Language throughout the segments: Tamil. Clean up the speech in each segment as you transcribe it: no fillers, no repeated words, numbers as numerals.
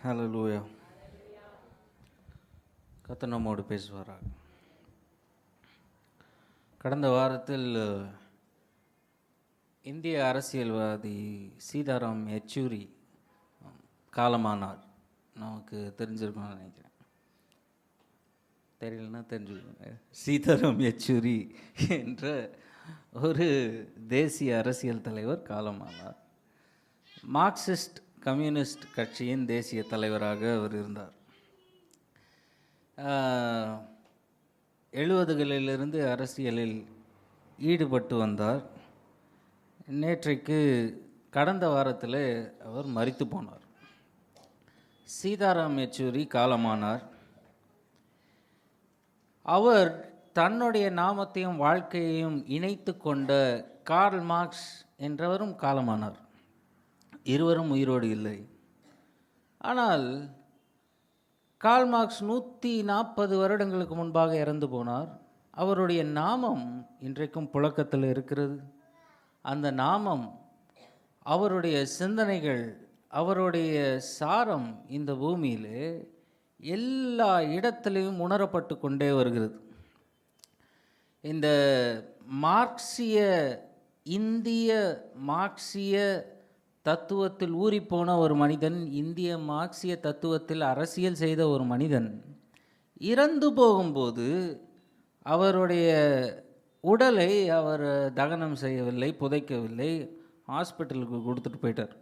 ஹல்லேலூயா. கர்த்தர் நம்மோடு பேசுவாராக. கடந்த வாரத்தில் இந்திய அரசியல்வாதி சீதாராம் யெச்சூரி காலமானார். நமக்கு தெரிஞ்சிருக்கும்னு நினைக்கிறேன். தெரியலன்னா தெரிஞ்சுக்கோங்க. சீதாராம் யெச்சூரி என்ற ஒரு தேசிய அரசியல் தலைவர் காலமானார். மார்க்சிஸ்ட் கம்யூனிஸ்ட் கட்சியின் தேசிய தலைவராக அவர் இருந்தார். 70களிலிருந்து அரசியலில் ஈடுபட்டு வந்தார். நேற்றைக்கு கடந்த வாரத்தில் அவர் மரித்து போனார். சீதாராம் யெச்சூரி காலமானார். அவர் தன்னுடைய நாமத்தையும் வாழ்க்கையையும் இணைத்து கொண்ட கார்ல் மார்க்ஸ் என்றவரும் காலமானார். இருவரும் உயிரோடு இல்லை. ஆனால் கார்ல் மார்க்ஸ் 140 வருடங்களுக்கு முன்பாக இறந்து போனார். அவருடைய நாமம் இன்றைக்கும் புழக்கத்தில் இருக்கிறது. அந்த நாமம், அவருடைய சிந்தனைகள், அவருடைய சாரம் இந்த பூமியிலே எல்லா இடத்திலையும் உணரப்பட்டு கொண்டே வருகிறது. இந்த மார்க்சிய, இந்திய மார்க்சிய தத்துவத்தில் ஊறிப்போன ஒரு மனிதன், இந்திய மார்க்சிய தத்துவத்தில் அரசியல் செய்த ஒரு மனிதன் இறந்து போகும்போது அவருடைய உடலை அவர் தகனம் செய்யவில்லை, புதைக்கவில்லை, ஹாஸ்பிட்டலுக்கு கொடுத்துட்டு போயிட்டார்.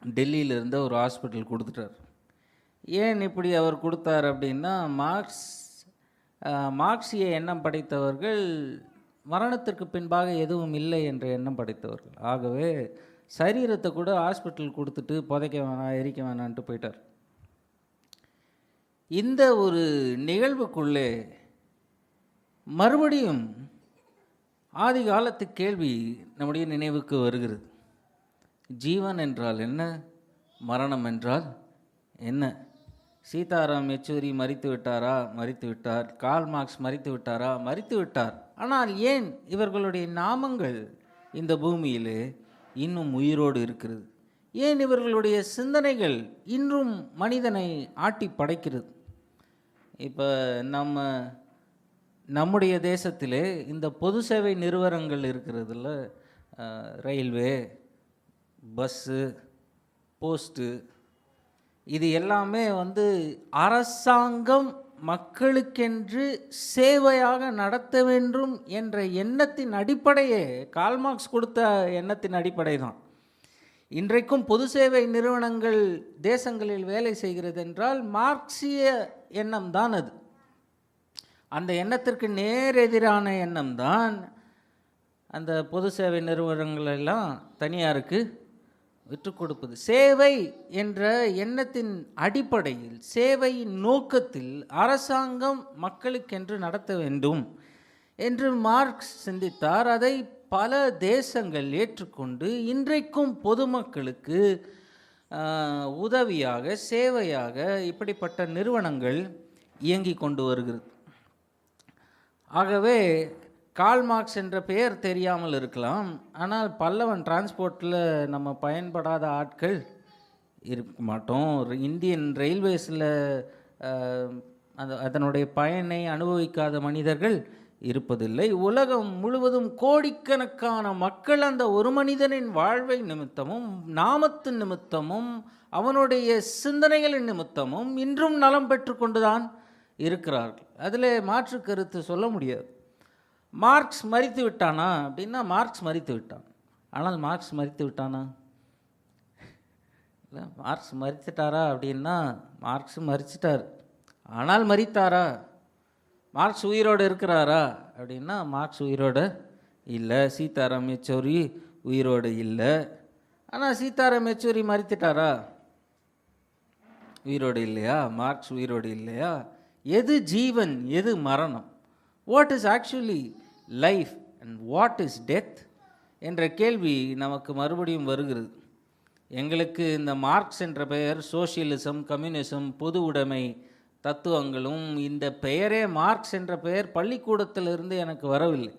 டெல்லியில் இருந்த ஒரு ஹாஸ்பிட்டல் கொடுத்துட்டார். ஏன் இப்படி அவர் கொடுத்தார் அப்படின்னா, மார்க்சிய எண்ணம் படைத்தவர்கள் மரணத்திற்கு பின்பாக எதுவும் இல்லை என்ற எண்ணம் படைத்தவர்கள். ஆகவே சரீரத்தை கூட ஹாஸ்பிட்டல் கொடுத்துட்டு புதைக்க வேணாம், எரிக்க வேணான்ட்டு போயிட்டார். இந்த ஒரு நிகழ்வுக்குள்ளே மறுபடியும் ஆதி காலத்து கேள்வி நம்முடைய நினைவுக்கு வருகிறது. ஜீவன் என்றால் என்ன? மரணம் என்றால் என்ன? சீதாராம் யெச்சூரி மரித்து விட்டாரா? மரித்து விட்டார். கார்ல் மார்க்ஸ் மரித்து விட்டாரா? மரித்து விட்டார். ஆனால் ஏன் இவர்களுடைய நாமங்கள் இந்த பூமியிலே இன்னும் உயிரோடு இருக்கிறது? ஏன் இவர்களுடைய சிந்தனைகள் இன்றும் மனிதனை ஆட்டி படைக்கிறது? இப்போ நம்முடைய தேசத்திலே இந்த பொது சேவை நிறுவனங்கள் இருக்கிறதுல, ரயில்வே, பஸ்ஸு, போஸ்ட்டு, இது எல்லாமே அரசாங்கம் மக்களுக்கென்று சேவையாக நடத்த வேண்டும் என்ற எண்ணத்தின் அடிப்படையே, கார்ல் மார்க்ஸ் கொடுத்த எண்ணத்தின் அடிப்படை தான். இன்றைக்கும் பொது சேவை நிறுவனங்கள் தேசங்களில் வேலை செய்கிறது என்றால் மார்க்சிய எண்ணம் தான் அது. அந்த எண்ணத்திற்கு நேரெதிரான எண்ணம் தான் அந்த பொது சேவை நிறுவனங்களெல்லாம் தனியாருக்கு விற்று கொடுப்பது. சேவை என்ற எண்ணத்தின் அடிப்படையில், சேவையின் நோக்கத்தில் அரசாங்கம் மக்களுக்கென்று நடத்த வேண்டும் என்று மார்க்ஸ் சிந்தித்தார். அதை பல தேசங்கள் ஏற்றுக்கொண்டு இன்றைக்கும் பொதுமக்களுக்கு உதவியாக, சேவையாக இப்படிப்பட்ட நிறுவனங்கள் இயங்கி கொண்டு வருகிறது. ஆகவே கார்ல் மார்க்ஸ் என்ற பெயர் தெரியாமல் இருக்கலாம். ஆனால் பல்லவன் டிரான்ஸ்போர்ட்டில் நம்ம பயன்படாத ஆட்கள் இருக்க மாட்டோம். இந்தியன் ரயில்வேஸில் அதனுடைய பயனை அனுபவிக்காத மனிதர்கள் இருப்பதில்லை. உலகம் முழுவதும் கோடிக்கணக்கான மக்கள் அந்த ஒரு மனிதனின் வாழ்வை நிமித்தமும், நாமத்தின் நிமித்தமும், அவனுடைய சிந்தனைகளின் நிமித்தமும் இன்றும் நலம் பெற்று கொண்டுதான் இருக்கிறார்கள். அதில் மாற்று கருத்து சொல்ல முடியாது. மார்க்ஸ் மரித்து விட்டானா அப்படின்னா, மார்க்ஸ் மரித்து விட்டான். ஆனால் மார்க்ஸ் மரித்து விட்டானா? இல்லை. மார்க்ஸ் மரித்துட்டாரா அப்படின்னா, மார்க்ஸ் மரிச்சிட்டார். ஆனால் மரித்தாரா? மார்க்ஸ் உயிரோடு இருக்கிறாரா அப்படின்னா, மார்க்ஸ் உயிரோடு இல்லை. சீதாராம் யெச்சூரி உயிரோடு இல்லை. ஆனால் சீதாராம் யெச்சூரி மரித்துட்டாரா? உயிரோடு இல்லையா? மார்க்ஸ் உயிரோடு இல்லையா? எது ஜீவன், எது மரணம்? What is actually life and what is death என்ற கேள்வி நமக்கு மறுபடியும் வருகிறது. எங்களுக்கு இந்த மார்க்ஸ் என்ற பெயர், சோஷியலிசம், கம்யூனிசம், பொது உடைமை தத்துவங்களும், இந்த பெயரே மார்க்ஸ் என்ற பெயர் பள்ளிக்கூடத்திலிருந்து எனக்கு வரவில்லை.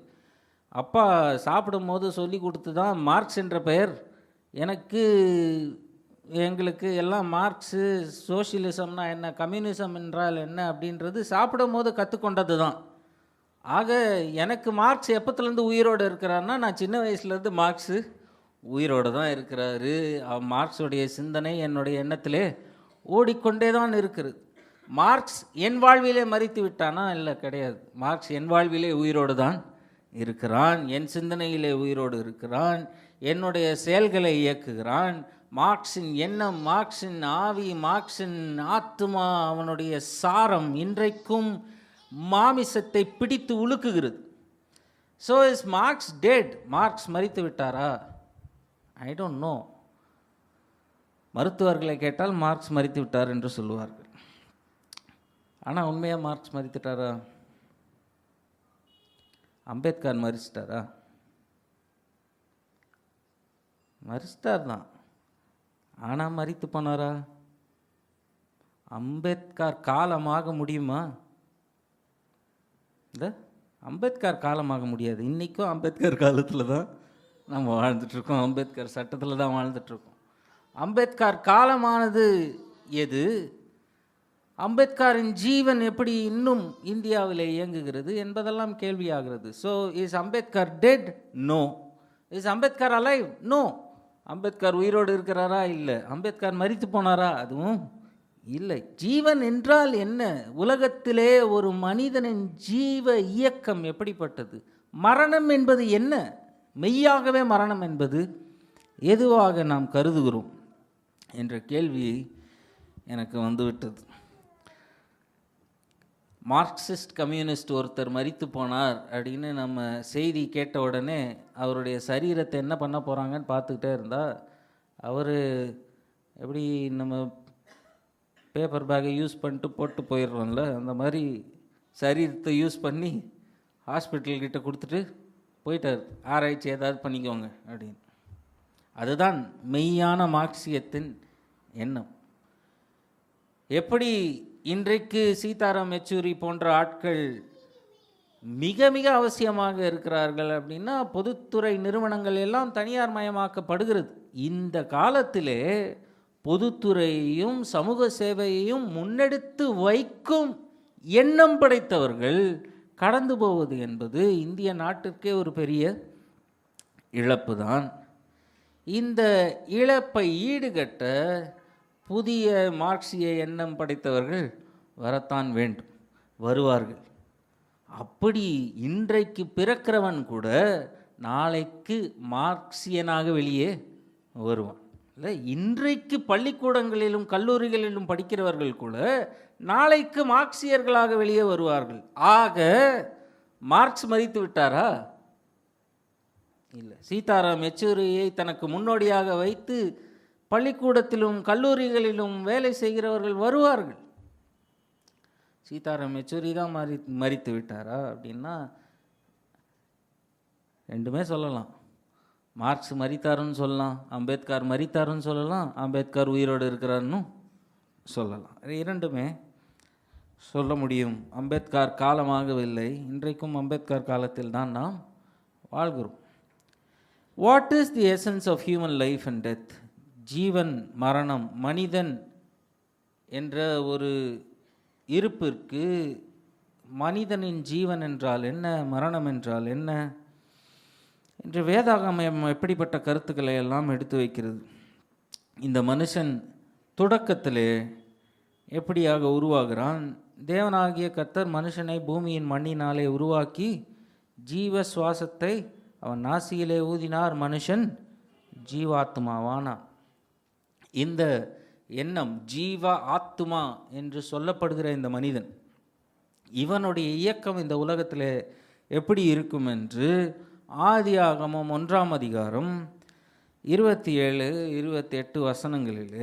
அப்பா சாப்பிடும் போது சொல்லி கொடுத்து தான் மார்க்ஸ் என்ற பெயர் எனக்கு எங்களுக்கு எல்லாம் மார்க்ஸு, சோஷியலிசம்னா என்ன, கம்யூனிசம் என்றால் என்ன அப்படின்றது சாப்பிடும் போது கற்றுக்கொண்டது தான். ஆக எனக்கு மார்க்ஸ் எப்பத்துலேருந்து உயிரோடு இருக்கிறாருன்னா, நான் சின்ன வயசுலேருந்து மார்க்ஸு உயிரோடு தான் இருக்கிறாரு. மார்க்ஸுடைய சிந்தனை என்னுடைய எண்ணத்திலே ஓடிக்கொண்டே தான் இருக்கிறது. மார்க்ஸ் என் வாழ்விலே மரித்து விட்டானா? இல்லை, கிடையாது. மார்க்ஸ் என் வாழ்விலே உயிரோடு தான் இருக்கிறான், என் சிந்தனையிலே உயிரோடு இருக்கிறான், என்னுடைய செயல்களை இயக்குகிறான். மார்க்சின் எண்ணம், மார்க்சின் ஆவி, மார்க்சின் ஆத்மா, அவனுடைய சாரம் இன்றைக்கும் மாமிசத்தை பிடித்து உலுக்குகிறது. So is Marx dead? Marx மரித்து விட்டாரா? I don't know. மருத்துவர்களை கேட்டால் மார்க்ஸ் மரித்து விட்டார் என்று சொல்லுவார்கள். ஆனால் உண்மையாக மார்க்ஸ் மரித்துட்டாரா? அம்பேத்கர் மரிச்சிட்டாரா? மரிச்சிட்டார் தான். ஆனால் மரித்து போனாரா? அம்பேத்கர் காலமாக முடியுமா? இந்த அம்பேத்கர் காலமாக முடியாது. இன்றைக்கும் அம்பேத்கர் காலத்தில் தான் நம்ம வாழ்ந்துட்டுருக்கோம், அம்பேத்கர் சட்டத்தில் தான் வாழ்ந்துட்டுருக்கோம். அம்பேத்கர் காலமானது எது? அம்பேத்கரின் ஜீவன் எப்படி இன்னும் இந்தியாவில் இயங்குகிறது என்பதெல்லாம் கேள்வியாகிறது. So is Ambedkar dead? No. Is Ambedkar alive? No. Ambedkar உயிரோடு இருக்கிறாரா? இல்லை. அம்பேத்கர் மரித்து போனாரா? அதுவும் இல்லை. ஜீவன் என்றால் என்ன? உலகத்திலே ஒரு மனிதனின் ஜீவ இயக்கம் எப்படிப்பட்டது? மரணம் என்பது என்ன? மெய்யாகவே மரணம் என்பது எதுவாக நாம் கருதுகிறோம் என்ற கேள்வி எனக்கு வந்துவிட்டது. மார்க்சிஸ்ட் கம்யூனிஸ்ட் ஒருத்தர் மரித்து போனார் அப்படின்னு நம்ம செய்தி கேட்ட உடனே அவருடைய சரீரத்தை என்ன பண்ண போகிறாங்கன்னு பார்த்துக்கிட்டே இருந்தால், அவர் எப்படி நம்ம பேப்பர் பேக்கை யூஸ் பண்ணிட்டு போட்டு போயிடுறோம்ல, அந்த மாதிரி சரீரத்தை யூஸ் பண்ணி ஹாஸ்பிட்டல்கிட்ட கொடுத்துட்டு போயிட்டார். ஆராய்ச்சி ஏதாவது பண்ணிக்கோங்க அப்படின்னு. அதுதான் மெய்யான மார்க்சியத்தின் எண்ணம். எப்படி இன்றைக்கு சீதாராம் யெச்சூரி போன்ற ஆட்கள் மிக மிக அவசியமாக இருக்கிறார்கள் அப்படின்னா, பொதுத்துறை நிறுவனங்கள் எல்லாம் தனியார் மயமாக்கப்படுகிறது. இந்த காலத்திலே பொதுத்துறையையும் சமூக சேவையையும் முன்னெடுத்து வைக்கும் எண்ணம் படைத்தவர்கள் கடந்து போவது என்பது இந்திய நாட்டிற்கே ஒரு பெரிய இழப்பு தான். இந்த இழப்பை ஈடுகட்ட புதிய மார்க்சிய எண்ணம் படைத்தவர்கள் வரத்தான் வேண்டும், வருவார்கள். அப்படி இன்றைக்கு பிறக்கிறவன் கூட நாளைக்கு மார்க்சியனாக வெளியே வருவான். இல்லை, இன்றைக்கு பள்ளிக்கூடங்களிலும் கல்லூரிகளிலும் படிக்கிறவர்கள் கூட நாளைக்கு மார்க்சியர்களாக வெளியே வருவார்கள். ஆக மார்க்ஸ் மரித்து விட்டாரா? இல்லை. சீதாராம் யெச்சூரியை தனக்கு முன்னோடியாக வைத்து பள்ளிக்கூடத்திலும் கல்லூரிகளிலும் வேலை செய்கிறவர்கள் வருவார்கள். சீதாராம் யெச்சூரி தான் மரித்து விட்டாரா அப்படின்னா ரெண்டுமே சொல்லலாம். மார்க்ஸ் மரித்தாருன்னு சொல்லலாம், அம்பேத்கர் மரித்தாருன்னு சொல்லலாம், அம்பேத்கர் உயிரோடு இருக்கிறாருன்னு சொல்லலாம். இரண்டுமே சொல்ல முடியும். அம்பேத்கர் காலமாகவில்லை, இன்றைக்கும் அம்பேத்கர் காலத்தில் தான் நாம் வாழ்கிறோம். What is the essence of human life and death? ஜீவன், மரணம், மனிதன் என்ற ஒரு இருப்பிற்கு மனிதனின் ஜீவன் என்றால் என்ன, மரணம் என்றால் என்ன என்று வேதாகமம் எப்படிப்பட்ட கருத்துக்களை எல்லாம் எடுத்து வைக்கிறது. இந்த மனுஷன் தொடக்கத்திலே எப்படியாக உருவாகிறான்? தேவனாகிய கர்த்தர் மனுஷனை பூமியின் மண்ணினாலே உருவாக்கி ஜீவ சுவாசத்தை அவன் நாசியிலே ஊதினார், மனுஷன் ஜீவாத்மாவானான். இந்த எண்ணம் ஜீவ ஆத்மா என்று சொல்லப்படுகிற இந்த மனிதன், இவனுடைய இயக்கம் இந்த உலகத்தில் எப்படி இருக்கும் என்று ஆதியாகமம் 1ஆம் அதிகாரம் 27, 28 வசனங்களில்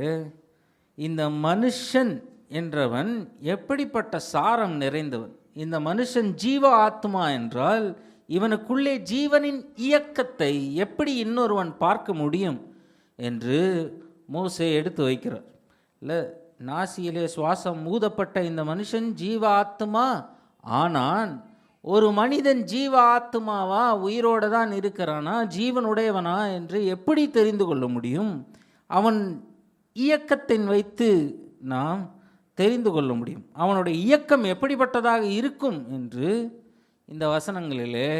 இந்த மனுஷன் என்றவன் எப்படிப்பட்ட சாரம் நிறைந்தவன், இந்த மனுஷன் ஜீவ ஆத்மா என்றால் இவனுக்குள்ளே ஜீவனின் இயக்கத்தை எப்படி இன்னொருவன் பார்க்க முடியும் என்று மோசே எடுத்து வைக்கிறார். இல்லை, நாசியிலே சுவாசம் ஊதப்பட்ட இந்த மனுஷன் ஜீவ ஆத்மா ஆனான். ஒரு மனிதன் ஜீவ ஆத்மாவா, உயிரோடு தான் இருக்கிறானா, ஜீவனுடையவனா என்று எப்படி தெரிந்து கொள்ள முடியும்? அவன் இயக்கத்தின் வைத்து நாம் தெரிந்து கொள்ள முடியும். அவனுடைய இயக்கம் எப்படிப்பட்டதாக இருக்கும் என்று இந்த வசனங்களிலே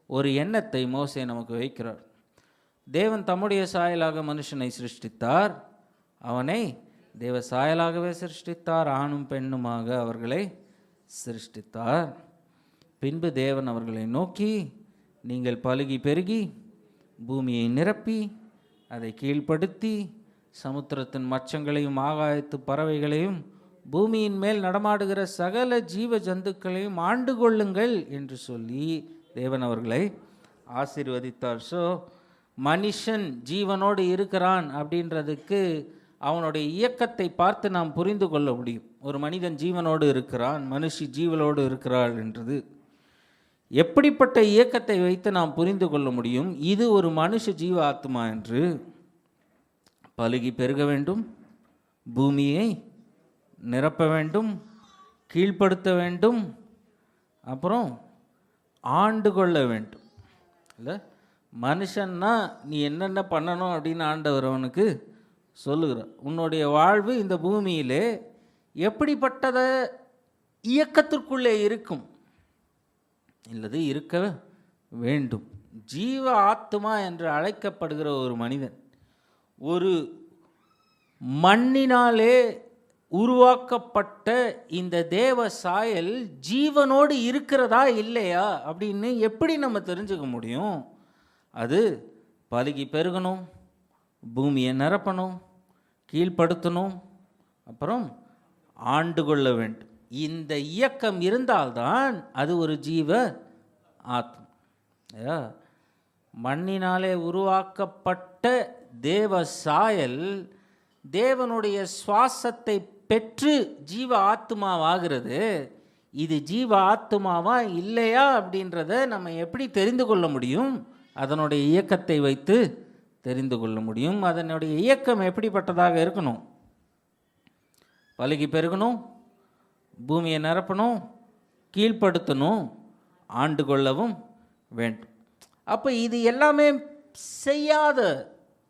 ஒரு எண்ணத்தை மோசே நமக்கு வைக்கிறார். தேவன் தம்முடைய சாயலாக மனுஷனை சிருஷ்டித்தார், அவனை தேவ சாயலாகவே சிருஷ்டித்தார், ஆணும் பெண்ணுமாக அவர்களை சிருஷ்டித்தார். பின்பு தேவன் அவர்களை நோக்கி, நீங்கள் பலுகி பெருகி பூமியை நிரப்பி அதை கீழ்ப்படுத்தி சமுத்திரத்தின் மச்சங்களையும் ஆகாயத்து பறவைகளையும் பூமியின் மேல் நடமாடுகிற சகல ஜீவ ஜந்துக்களையும் ஆண்டு கொள்ளுங்கள் என்று சொல்லி தேவன் அவர்களை ஆசீர்வதித்தார். ஸோ மனுஷன் ஜீவனோடு இருக்கிறான் அப்படின்றதுக்கு அவனுடைய இயக்கத்தை பார்த்து நாம் புரிந்து கொள்ள முடியும். ஒரு மனிதன் ஜீவனோடு இருக்கிறான், மனுஷி ஜீவனோடு இருக்கிறாள் என்றது எப்படிப்பட்ட இயக்கத்தை வைத்து நாம் புரிந்து கொள்ள முடியும்? இது ஒரு மனுஷ ஜீவ ஆத்மா என்று. பலுகி பெருக வேண்டும், பூமியை நிரப்ப வேண்டும், கீழ்ப்படுத்த வேண்டும், அப்புறம் ஆண்டு கொள்ள வேண்டும். இல்லை, மனுஷன்னா நீ என்னென்ன பண்ணணும் அப்படின்னு ஆண்டவர் அவனுக்கு சொல்லுகிறார். உன்னுடைய வாழ்வு இந்த பூமியிலே எப்படிப்பட்டத இயக்கத்திற்குள்ளே இருக்கும் இல்லது இருக்க வேண்டும். ஜீவ ஆத்மா என்று அழைக்கப்படுகிற ஒரு மனிதன் ஒரு மண்ணினாலே உருவாக்கப்பட்ட இந்த தேவ சாயல் ஜீவனோடு இருக்கிறதா இல்லையா அப்படின்னு எப்படி நம்ம தெரிஞ்சுக்க முடியும்? அது பலுகி பெருகணும், பூமியை நிரப்பணும், கீழ்ப்படுத்தணும், அப்புறம் ஆண்டு கொள்ள வேண்டும். இந்த இயக்கம் இருந்தால்தான் அது ஒரு ஜீவ ஆத்மா. மண்ணினாலே உருவாக்கப்பட்ட தேவ சாயல் தேவனுடைய சுவாசத்தை பெற்று ஜீவ ஆத்மாவாகிறது. இது ஜீவ ஆத்மாவா இல்லையா அப்படின்றத நம்ம எப்படி தெரிந்து கொள்ள முடியும்? அதனுடைய இயக்கத்தை வைத்து தெரிந்து கொள்ள முடியும். அதனுடைய இயக்கம் எப்படிப்பட்டதாக இருக்கணும்? பலுகி பெருகணும், பூமியை நிரப்பணும், கீழ்ப்படுத்தணும், ஆண்டு கொள்ளவும் வேண்டும். அப்போ இது எல்லாமே செய்யாத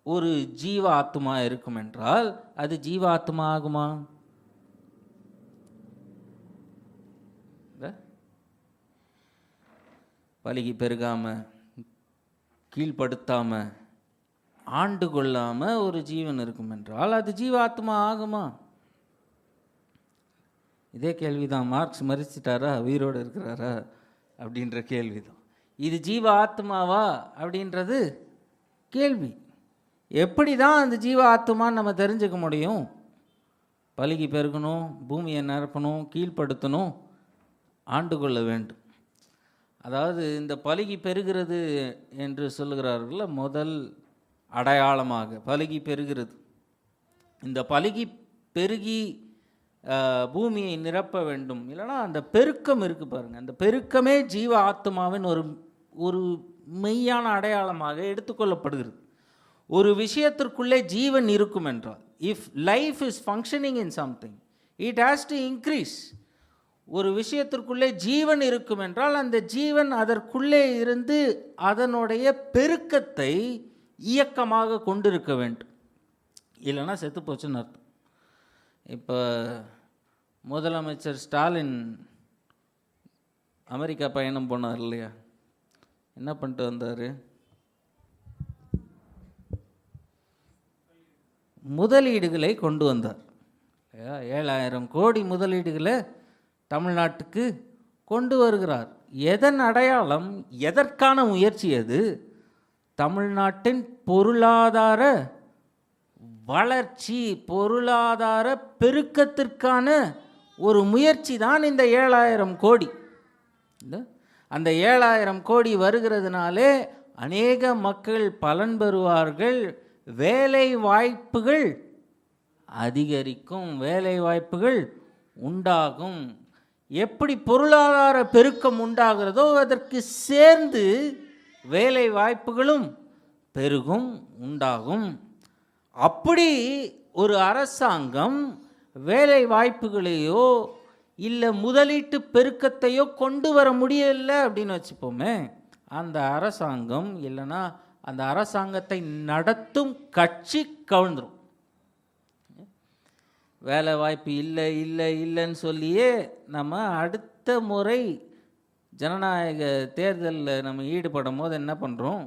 ஒரு ஜீவ ஆத்மா இருக்கும் என்றால் அது ஜீவ ஆத்மா ஆகுமா? பலுகி பெருகாம, கீழ்ப்படுத்தாம, ஆண்டு கொள்ளாம ஒரு ஜீவன் இருக்கும் என்றால் அது ஜீவ ஆத்மா ஆகுமா? இதே கேள்விதான். மார்க்ஸ் மரிச்சிட்டாரா, உயிரோடு இருக்கிறாரா அப்படின்ற கேள்விதான். இது ஜீவ ஆத்மாவா அப்படின்றது கேள்வி. எப்படி தான் அந்த ஜீவ ஆத்மான்னு நம்ம தெரிஞ்சுக்க முடியும்? பலுகி பெருகணும், பூமியை நிரப்பணும், கீழ்ப்படுத்தணும், ஆண்டு கொள்ள வேண்டும். அதாவது இந்த பலுகி பெருகிறது என்று சொல்லுகிறார்கள் முதல் அடையாளமாக பலுகி பெருகிறது. இந்த பலுகி பெருகி பூமியை நிரப்ப வேண்டும், இல்லைனா அந்த பெருக்கம் இருக்குது பாருங்கள், அந்த பெருக்கமே ஜீவ ஆத்மாவின் ஒரு மெய்யான அடையாளமாக எடுத்துக்கொள்ளப்படுகிறது. ஒரு விஷயத்திற்குள்ளே ஜீவன் இருக்கும் என்றால், if life is functioning in something it has to increase. ஒரு விஷயத்திற்குள்ளே ஜீவன் இருக்கும் என்றால் அந்த ஜீவன் அதற்குள்ளே இருந்து அதனுடைய பெருக்கத்தை இயக்கமாக கொண்டிருக்க வேண்டும், இல்லைன்னா செத்து போச்சுன்னு அர்த்தம். இப்போ முதலமைச்சர் ஸ்டாலின் அமெரிக்கா பயணம் போனார் இல்லையா? என்ன பண்ணிட்டு வந்தார்? முதலீடுகளை கொண்டு வந்தார். 7,000 கோடி முதலீடுகளை தமிழ்நாட்டுக்கு கொண்டு வருகிறார். எதன் அடையாளம்? எதற்கான முயற்சி அது? தமிழ்நாட்டின் பொருளாதார வளர்ச்சி, பொருளாதார பெருக்கத்திற்கான ஒரு முயற்சி தான் இந்த 7,000 கோடி. அந்த 7,000 கோடி வருகிறதுனாலே அநேக மக்கள் பலன் பெறுவார்கள், வேலை வாய்ப்புகள் அதிகரிக்கும், வேலை வாய்ப்புகள் உண்டாகும். எப்படி பொருளாதார பெருக்கம் உண்டாகிறதோ அதற்கு சேர்ந்து வேலை வாய்ப்புகளும் பெருகும், உண்டாகும். அப்படி ஒரு அரசாங்கம் வேலை வாய்ப்புகளையோ இல்லை முதலீட்டு பெருக்கத்தையோ கொண்டு வர முடியலை அப்படின்னு வச்சுப்போமே, அந்த அரசாங்கம் இல்லைன்னா அந்த அரசாங்கத்தை நடத்தும் கட்சி கவிழ்ந்துடும். வேலை வாய்ப்பு இல்லை இல்லை இல்லைன்னு சொல்லியே நம்ம அடுத்த முறை ஜனநாயக தேர்தலில் நம்ம ஈடுபடும் போது என்ன பண்ணுறோம்?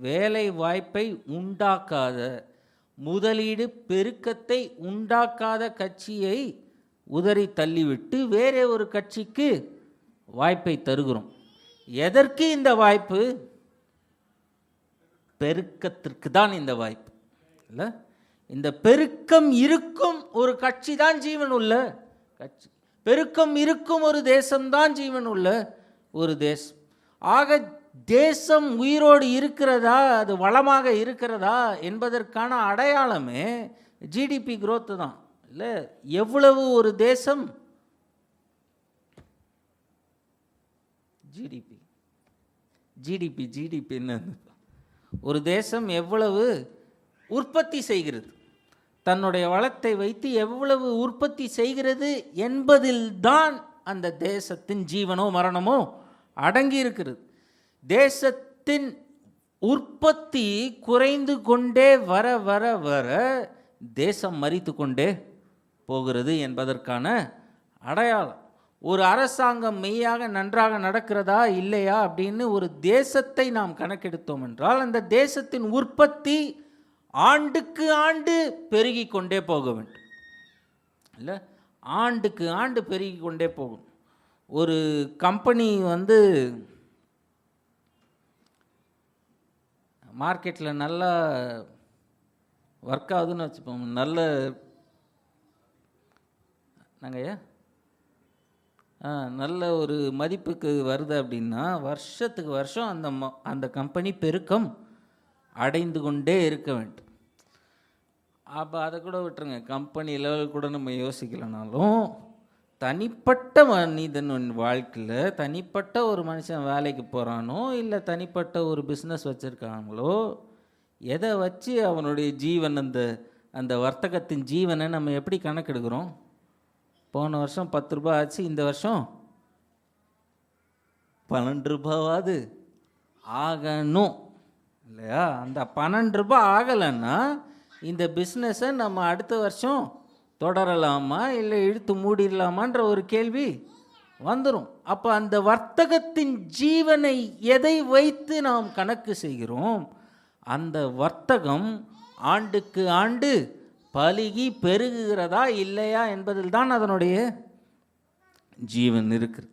வேலை வாய்ப்பை உண்டாக்காத, முதலீடு பெருக்கத்தை உண்டாக்காத கட்சியை உதறி தள்ளிவிட்டு வேற ஒரு கட்சிக்கு வாய்ப்பை தருகிறோம். எதற்கு இந்த வாய்ப்பு? பெருக்கத்திற்கு தான் இந்த வாய்ப்பு இல்லை. இந்த பெருக்கம் இருக்கும் ஒரு கட்சி தான் ஜீவன் உள்ள கட்சி, பெருக்கம் இருக்கும் ஒரு தேசம்தான் ஜீவன் உள்ள ஒரு தேசம். ஆக தேசம் உயிரோடு இருக்கிறதா, அது வளமாக இருக்கிறதா என்பதற்கான அடையாளமே ஜிடிபி growth தான் இல்லை. எவ்வளவு ஒரு தேசம் ஜிடிபி ஜிடிபி ஜிடிபி என்ன, ஒரு தேசம் எவ்வளவு உற்பத்தி செய்கிறது, தன்னுடைய வளத்தை வைத்து எவ்வளவு உற்பத்தி செய்கிறது என்பதில்தான் அந்த தேசத்தின் ஜீவனோ மரணமோ அடங்கி இருக்கிறது. தேசத்தின் உற்பத்தி குறைந்து கொண்டே வர வர வர தேசம் மரித்து கொண்டே போகிறது என்பதற்கான அடையாளம். ஒரு அரசாங்கம் மெய்யாக நன்றாக நடக்கிறதா இல்லையா அப்படின்னு ஒரு தேசத்தை நாம் கணக்கெடுத்தோம் என்றால் அந்த தேசத்தின் உற்பத்தி ஆண்டுக்கு ஆண்டு பெருகி கொண்டே போக வேண்டும் இல்லை. ஆண்டுக்கு ஆண்டு பெருகி கொண்டே போகும். ஒரு கம்பெனி மார்க்கெட்டில் நல்லா ஒர்க் ஆகுதுன்னு வச்சுப்போம், நல்ல நாங்கள் நல்ல ஒரு மதிப்புக்கு வருது அப்படின்னா வருஷத்துக்கு வருஷம் அந்த கம்பெனி பெருக்கம் அடைந்து கொண்டே இருக்க வேண்டும். அப்போ அதை கூட விட்டுருங்க, கம்பெனி லெவல் கூட நம்ம யோசிக்கலனாலும் தனிப்பட்ட மனிதன் வாழ்க்கையில், தனிப்பட்ட ஒரு மனுஷன் வேலைக்கு போகிறானோ இல்லை தனிப்பட்ட ஒரு பிஸ்னஸ் வச்சுருக்காங்களோ, எதை வச்சு அவனுடைய ஜீவன் அந்த வர்த்தகத்தின் ஜீவனை நம்ம எப்படி கணக்கெடுக்கிறோம்? போன வருஷம் 10 ரூபாய் ஆச்சு, இந்த வருஷம் 12 ரூபாவாது ஆகணும் இல்லையா? அந்த 12 ரூபாய் ஆகலைன்னா இந்த பிஸ்னஸை நம்ம அடுத்த வருஷம் தொடரலாமா இல்லை இழுத்து மூடிடலாமான்ற ஒரு கேள்வி வந்துடும். அப்போ அந்த வர்த்தகத்தின் ஜீவனை எதை வைத்து நாம் கணக்கு செய்கிறோம்? அந்த வர்த்தகம் ஆண்டுக்கு ஆண்டு பலுகி பெருகுகிறதா இல்லையா என்பதில் தான் அதனுடைய ஜீவன் இருக்குது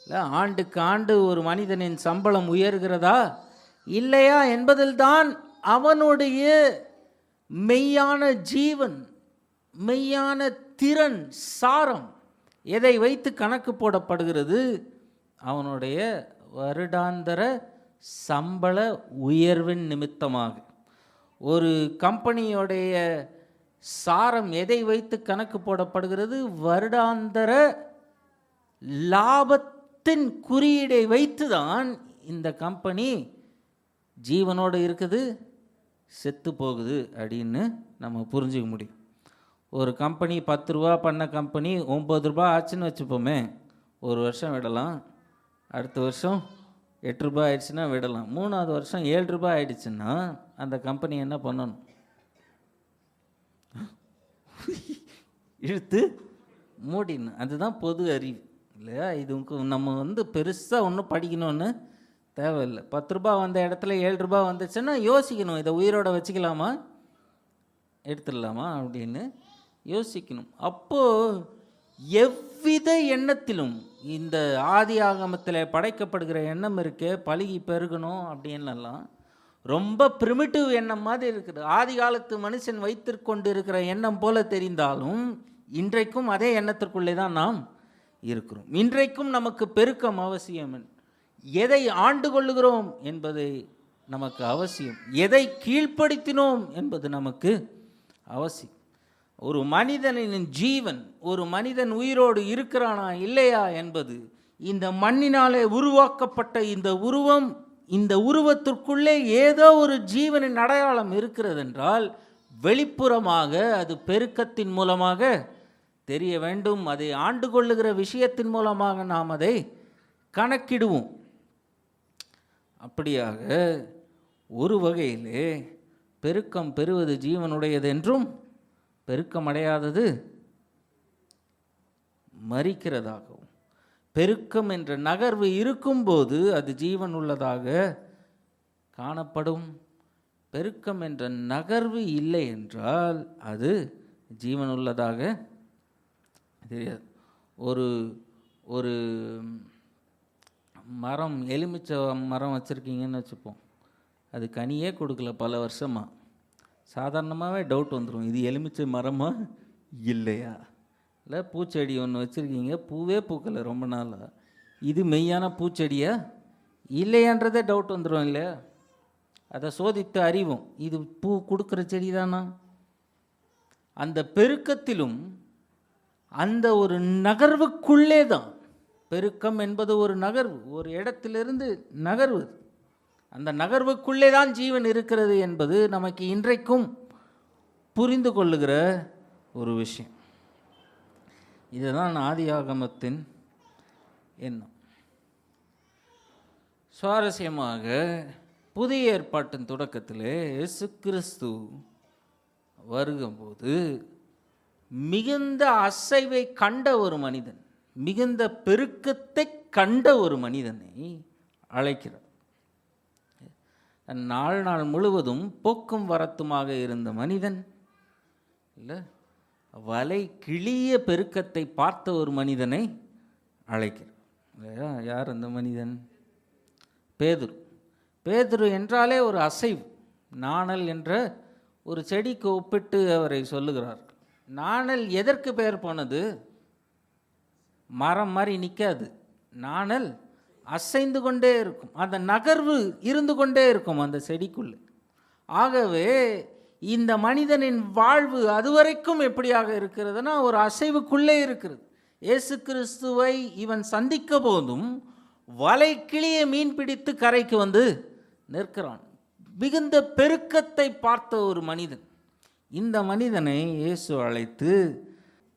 இல்லை. ஆண்டுக்கு ஆண்டு ஒரு மனிதனின் சம்பளம் உயர்கிறதா இல்லையா என்பதில் தான் அவனுடைய மெய்யான ஜீவன், மெய்யான திறன், சாரம் எதை வைத்து கணக்கு போடப்படுகிறது? அவனுடைய வருடாந்திர சம்பள உயர்வின் நிமித்தமாக. ஒரு கம்பெனியோடைய சாரம் எதை வைத்து கணக்கு போடப்படுகிறது? வருடாந்திர லாபத்தின் குறியீடை வைத்து தான் இந்த கம்பெனி ஜீவனோடு இருக்குது, செத்து போகுது அப்படின்னு நம்ம புரிஞ்சுக்க முடியும். ஒரு கம்பெனி 10 ரூபா பண்ண கம்பெனி 9 ரூபா ஆச்சுன்னு வச்சுப்போமே, ஒரு வருஷம் விடலாம், அடுத்த வருஷம் 8 ரூபாய் ஆயிடுச்சுன்னா விடலாம், 3வது வருஷம் 7 ரூபாய் ஆயிடுச்சுன்னா அந்த கம்பெனி என்ன பண்ணணும்? இழுத்து மூடிடணும். அதுதான் பொது அறிவு இல்லையா? இது நம்ம பெருசாக ஒன்றும் படிக்கணும்னு தேவையில்லை. 10 ரூபாய் வந்த இடத்துல 7 ரூபாய் வந்துச்சுன்னா யோசிக்கணும், இதை உயிரோட வச்சுக்கலாமா எடுத்துடலாமா அப்படின்னு யோசிக்கணும். அப்போது எவ்வித எண்ணத்திலும் இந்த ஆதி ஆகமத்தில் படைக்கப்படுகிற எண்ணம் இருக்கே, பழுகி பெருகணும் அப்படின்லாம் ரொம்ப பிரிமிட்டிவ் எண்ணம் மாதிரி இருக்குது. ஆதி காலத்து மனுஷன் வைத்திருக்கொண்டு இருக்கிற எண்ணம் போல தெரிந்தாலும் இன்றைக்கும் அதே எண்ணத்திற்குள்ளே தான் நாம் இருக்கிறோம். இன்றைக்கும் நமக்கு பெருக்கம் அவசியம். எதை ஆண்டு கொள்ளுகிறோம் என்பதை நமக்கு அவசியம், எதை கீழ்ப்படுத்தினோம் என்பது நமக்கு அவசியம். ஒரு மனிதனின் ஜீவன், ஒரு மனிதன் உயிரோடு இருக்கிறானா இல்லையா என்பது இந்த மண்ணினாலே உருவாக்கப்பட்ட இந்த உருவம், இந்த உருவத்திற்குள்ளே ஏதோ ஒரு ஜீவனின் அடையாளம் இருக்கிறது என்றால் வெளிப்புறமாக அது பெருக்கத்தின் மூலமாக தெரிய வேண்டும். அதை ஆண்டு கொள்ளுகிற விஷயத்தின் மூலமாக நாம் அதை கணக்கிடுவோம். அப்படியாக ஒரு வகையிலே பெருக்கம் பெறுவது ஜீவனுடையது என்றும் பெருக்கமடையாதது மரிக்கிறதாகவும், பெருக்கம் என்ற நகர்வு இருக்கும்போது அது ஜீவன் உள்ளதாக காணப்படும். பெருக்கம் என்ற நகர்வு இல்லை என்றால் அது ஜீவன் உள்ளதாக தெரியாது. ஒரு ஒரு மரம், எலுமிச்சை மரம் வச்சுருக்கீங்கன்னு வச்சுப்போம், அது கனியே கொடுக்கல பல வருஷமாக. சாதாரணமாகவே டவுட் வந்துடும், இது எலுமிச்சை மரமா இல்லையா? இல்லை, பூச்செடி ஒன்று வச்சுருக்கீங்க, பூவே பூக்கலை ரொம்ப நாளாக, இது மெய்யான பூச்செடியா இல்லையான்றதே டவுட் வந்துடும் இல்லையா? அதை சோதித்து அறிவோம், இது பூ கொடுக்குற செடி தானா? அந்த பெருக்கத்திலும் அந்த ஒரு நகர்வுக்குள்ளே தான், பெருக்கம் என்பது ஒரு நகர்வு, ஒரு இடத்திலிருந்து நகர்வு, அந்த நகர்வுக்குள்ளே தான் ஜீவன் இருக்கிறது என்பது நமக்கு இன்றைக்கும் புரிந்து கொள்ளுகிற ஒரு விஷயம். இதுதான் ஆதியாகமத்தின் எண்ணம். சுவாரஸ்யமாக புதிய ஏற்பாட்டின் தொடக்கத்திலே இயேசு கிறிஸ்து வருகும்போது மிகுந்த அசைவை கண்ட ஒரு மனிதன், மிகுந்த பெருக்கத்தை கண்ட ஒரு மனிதனை அழைக்கிறார். நாள் முழுவதும் போக்கும் வரத்துமாக இருந்த மனிதன், இல்லை, வலை கிளிய பெருக்கத்தை பார்த்த ஒரு மனிதனை அழைக்கிறார் இல்லையா? யார் அந்த மனிதன்? பேதுரு. பேதுரு என்றாலே ஒரு அசைவு. நாணல் என்ற ஒரு செடிக்கு ஒப்பிட்டு அவரை சொல்லுகிறார். நாணல் எதற்கு பெயர் போனது? மரம் மாதிரி நிற்காது, நாணல் அசைந்து கொண்டே இருக்கும், அந்த நகர்வு இருந்து கொண்டே இருக்கும் அந்த செடிக்குள்ளே. ஆகவே இந்த மனிதனின் வாழ்வு அதுவரைக்கும் எப்படியாக இருக்கிறதுனா ஒரு அசைவுக்குள்ளே இருக்கிறது. இயேசு கிறிஸ்துவை இவன் சந்திக்க போதும் வலை கிளிய மீன் பிடித்து கரைக்கு வந்து நிற்கிறான். மிகுந்த பெருக்கத்தை பார்த்த ஒரு மனிதன். இந்த மனிதனை இயேசு அழைத்து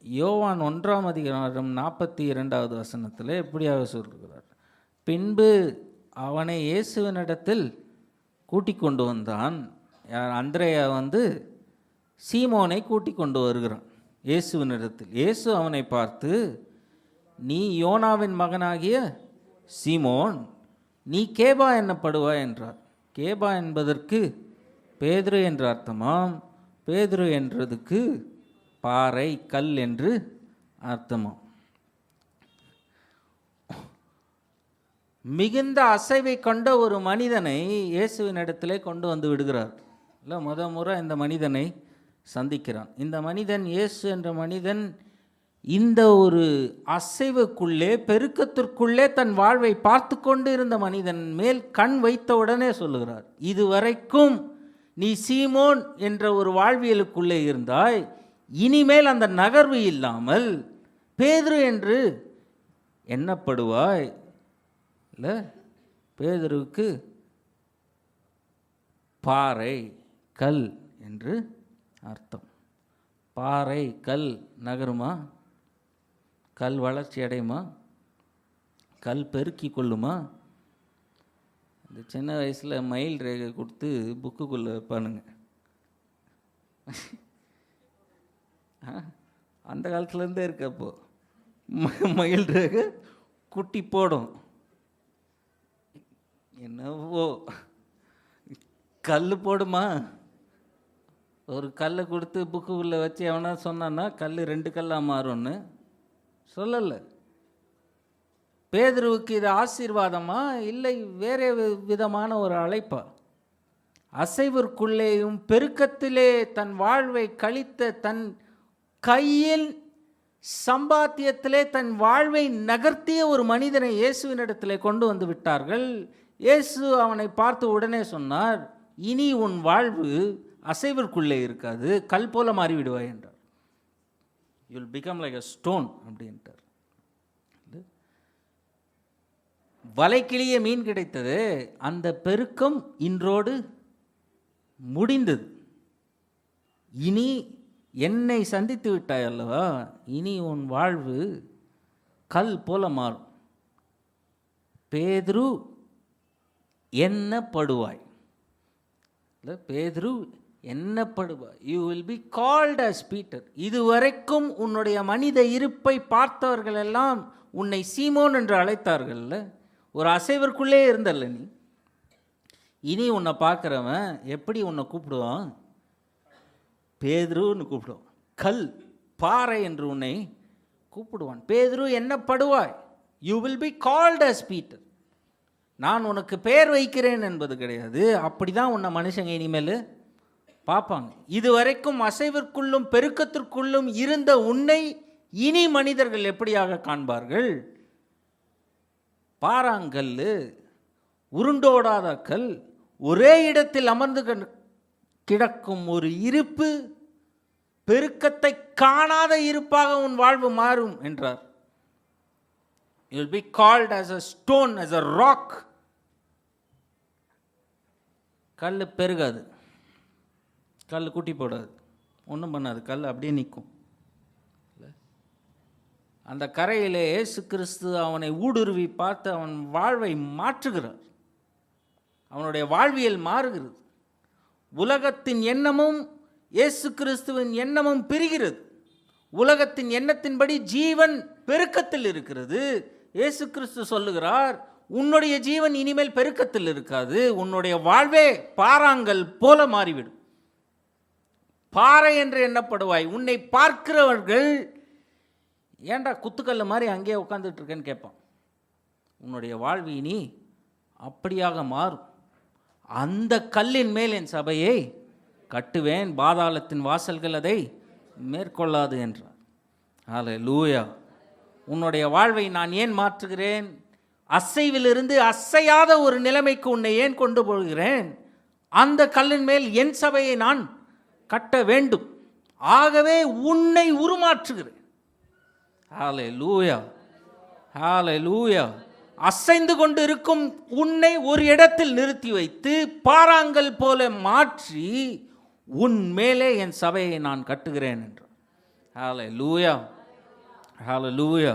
யோவான் 1:42 எப்படியாக சொல்கிறார்? பின்பு அவனை இயேசுவினிடத்தில் கூட்டி கொண்டு வந்தான். அந்திரேயா சீமோனை கூட்டி கொண்டு வருகிறான் இயேசுவினிடத்தில். இயேசு அவனை பார்த்து, நீ யோனாவின் மகனாகிய சீமோன், நீ கேபா என்னப்படுவாய் என்றார். கேபா என்பதற்கு பேதுரு என்ற அர்த்தமாம். பேதுரு என்றதுக்கு பாறை, கல் என்று அர்த்தமாம். மிகுந்த அசைவை கொண்ட ஒரு மனிதனை இயேசுவின் இடத்திலே கொண்டு வந்து விடுகிறார். இல்லை, முறை இந்த மனிதனை சந்திக்கிறான். இந்த மனிதன், இயேசு என்ற மனிதன், இந்த ஒரு அசைவுக்குள்ளே, பெருக்கத்திற்குள்ளே தன் வாழ்வை பார்த்து கொண்டு இருந்த மனிதன் மேல் கண் வைத்த உடனே சொல்லுகிறார், இதுவரைக்கும் நீ சீமோன் என்ற ஒரு வாழ்வியலுக்குள்ளே இருந்தாய், இனிமேல் அந்த நகர்வு இல்லாமல் பேதுரு என்று எண்ணப்படுவாய். இல்லை, பேதுருவுக்கு பாறை, கல் என்று அர்த்தம். பாறை, கல் நகருமா? கல் வளர்ச்சி அடையுமா? கல் பெருக்கி கொள்ளுமா? இந்த சின்ன வயசில் மயில் ரேகை கொடுத்து புக்குக்குள்ளே வைப்பானுங்க. அந்த காலத்துலேருந்தே இருக்கப்போ மயில் ரேகை குட்டி போடும். என்னவோ கல் போடுமா? ஒரு கல்லை கொடுத்து புக்குக்குள்ளே வச்சு எவனா சொன்னான்னா கல் 2 கல்லாக மாறும்னு சொல்லலை. பேதுருவுக்கு இது ஆசீர்வாதமா இல்லை வேறே விதமான ஒரு அழைப்பா? அசைவிற்குள்ளேயும் பெருக்கத்திலே தன் வாழ்வை கழித்த, தன் கையில் சம்பாத்தியத்திலே தன் வாழ்வை நகர்த்திய ஒரு மனிதனை இயேசுவினிடத்திலே கொண்டு வந்து விட்டார்கள். இயேசு அவனை பார்த்து உடனே சொன்னார், இனி உன் வாழ்வு அசைவிற்குள்ளே இருக்காது, கல் போல மாறிவிடுவாய் என்றார். You will become like a stone அப்படின்ட்டார். வலைக்கிளிய மீன் கிடைத்தது, அந்த பெருக்கம் இன்றோடு முடிந்தது. இனி என்னை சந்தித்து விட்டாய் அல்லவா, இனி உன் வாழ்வு கல் போல மாறும். பேதுரு என்னப்படுவாய். இல்லை, பேதுரு எண்ணப்படுவாய். You will be called as Peter. இதுவரைக்கும் உன்னுடைய மனித இருப்பை பார்த்தவர்கள் எல்லாம் உன்னை சீமோன் என்று அழைத்தார்கள்ல, ஒரு அசைவருக்குள்ளே இருந்தல்ல நீ. இனி உன்னை பார்க்குறவன் எப்படி உன்னை கூப்பிடுவான்? பேதுருன்னு கூப்பிடுவான். கல், பாறை என்று உன்னை கூப்பிடுவான். பேதுரு எண்ணப்படுவாய். You will be called as Peter. நான் உனக்கு பெயர் வைக்கிறேன் என்பது கிடையாது. அப்படி தான் உன்னை மனுஷங்க இனிமேல் பார்ப்பாங்க. இதுவரைக்கும் அசைவிற்குள்ளும் பெருக்கத்திற்குள்ளும் இருந்த உன்னை இனி மனிதர்கள் எப்படியாக காண்பார்கள்? பாறாங்கல், உருண்டோடாத கல், ஒரே இடத்தில் அமர்ந்து கிடக்கும் ஒரு இருப்பு, பெருக்கத்தை காணாத இருப்பாக உன் வாழ்வு மாறும் என்றார். You will be called as a stone, as a rock. கல் பெருகாது, கல் குட்டி போடாது, ஒன்றும் பண்ணாது, கல் அப்படியே நிற்கும். அந்த கரையிலே இயேசு கிறிஸ்து அவனை ஊடுருவி பார்த்து அவன் வாழ்வை மாற்றுகிறார். அவனுடைய வாழ்வியல் மாறுகிறது. உலகத்தின் எண்ணமும் இயேசு கிறிஸ்துவின் எண்ணமும் பிரிகிறது. உலகத்தின் எண்ணத்தின்படி ஜீவன் பெருக்கத்தில் இருக்கிறது. இயேசு கிறிஸ்து சொல்லுகிறார், உன்னுடைய ஜீவன் இனிமேல் பெருக்கத்தில் இருக்காது, உன்னுடைய வாழ்வே பாறாங்கல் போல மாறிவிடும். பாறை என்று எண்ணப்படுவாய். உன்னை பார்க்கிறவர்கள் ஏன்டா குத்துக்கல்ல மாதிரி அங்கேயே உட்காந்துட்டு இருக்கேன்னு கேட்பான். உன்னுடைய வாழ்வு இனி அப்படியாக மாறும். அந்த கல்லின் மேல் என் சபையை கட்டுவேன், பாதாளத்தின் வாசல்கள் அதை மேற்கொள்ளாது என்றார். ஹல்லேலூயா. உன்னுடைய வாழ்வை நான் ஏன் மாற்றுகிறேன்? அசைவிலிருந்து அசையாத ஒரு நிலைமைக்கு உன்னை ஏன் கொண்டு போகிறேன்? அந்த கல்லின் மேல் என் சபையை நான் கட்ட வேண்டும். ஆகவே உன்னை உருமாற்றுகிறேன். ஹல்லேலூயா, ஹல்லேலூயா. அசைந்து கொண்டு இருக்கும் உன்னை ஒரு இடத்தில் நிறுத்தி வைத்து பாறாங்கல் போல மாற்றி உன் மேலே என் சபையை நான் கட்டுகிறேன் என்றார். ஹல்லேலூயா, ஹல்லேலூயா.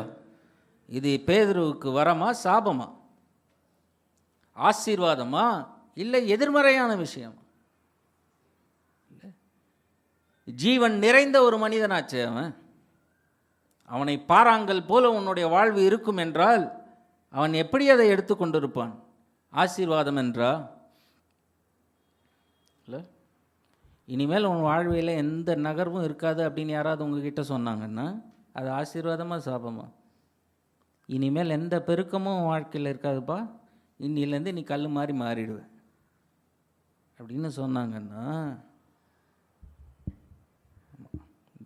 இது பேதுருவுக்கு வரமா, சாபமா, ஆசீர்வாதமா, இல்லை எதிர்மறையான விஷயமா? ஜீவன் நிறைந்த ஒரு மனிதனாச்சே அவன். அவனை பாறாங்கல் போல உன்னுடைய வாழ்வு இருக்கும் என்றால் அவன் எப்படி அதை எடுத்துக்கொண்டிருப்பான்? ஆசீர்வாதம் என்றா? இல்லை, இனிமேல் உன் வாழ்வில் எந்த நகர்வும் இருக்காது அப்படின்னு யாராவது உங்ககிட்ட சொன்னாங்கன்னா அது ஆசீர்வாதமாக சாபமா? இனிமேல் எந்த பெருக்கமும் வாழ்க்கையில் இருக்காதுப்பா, இன்னிலேருந்து நீ கல் மாதிரி மாறிடுவேன் அப்படின்னு சொன்னாங்கன்னா